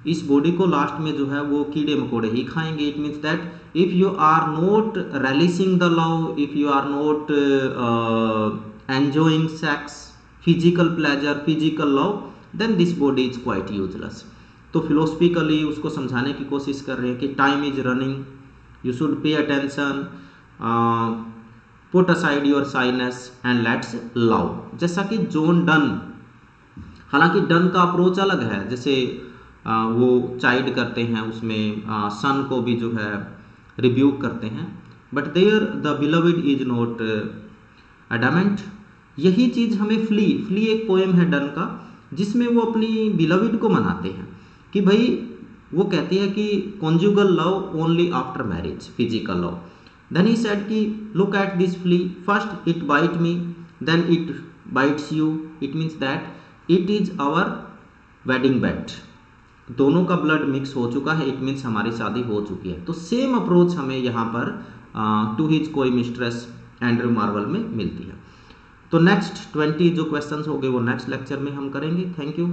इस बॉडी को लास्ट में जो है वो कीड़े मकोड़े ही खाएंगे। It means that if you are not relishing the love, if you are not enjoying sex, physical pleasure, physical love, then this body is quite useless. तो फिलोसफिकली उसको समझाने की कोशिश कर रहे हैं कि time is running, you should pay attention, put aside your shyness and let's love. जैसा कि जॉन डन, हालांकि डन का अप्रोच अलग है, जैसे वो चाइड करते हैं उसमें, सन को भी जो है रिब्यूक करते हैं, but there the beloved is not adamant. यही चीज़ हमें फ्ली एक पोएम है डन का, जिसमें वो अपनी बिलविड को मनाते हैं कि भाई, वो कहते हैं कि conjugal love only after marriage, physical love. Then he said कि look at this flea, first it bite me, then it bites you, it means that it is our wedding bed. दोनों का ब्लड मिक्स हो चुका है, इट मीन्स हमारी शादी हो चुकी है। तो सेम अप्रोच हमें यहाँ पर to his coy mistress Andrew Marvel में मिलती है। तो नेक्स्ट 20 जो क्वेश्चंस हो गए वो नेक्स्ट लेक्चर में हम करेंगे। Thank you.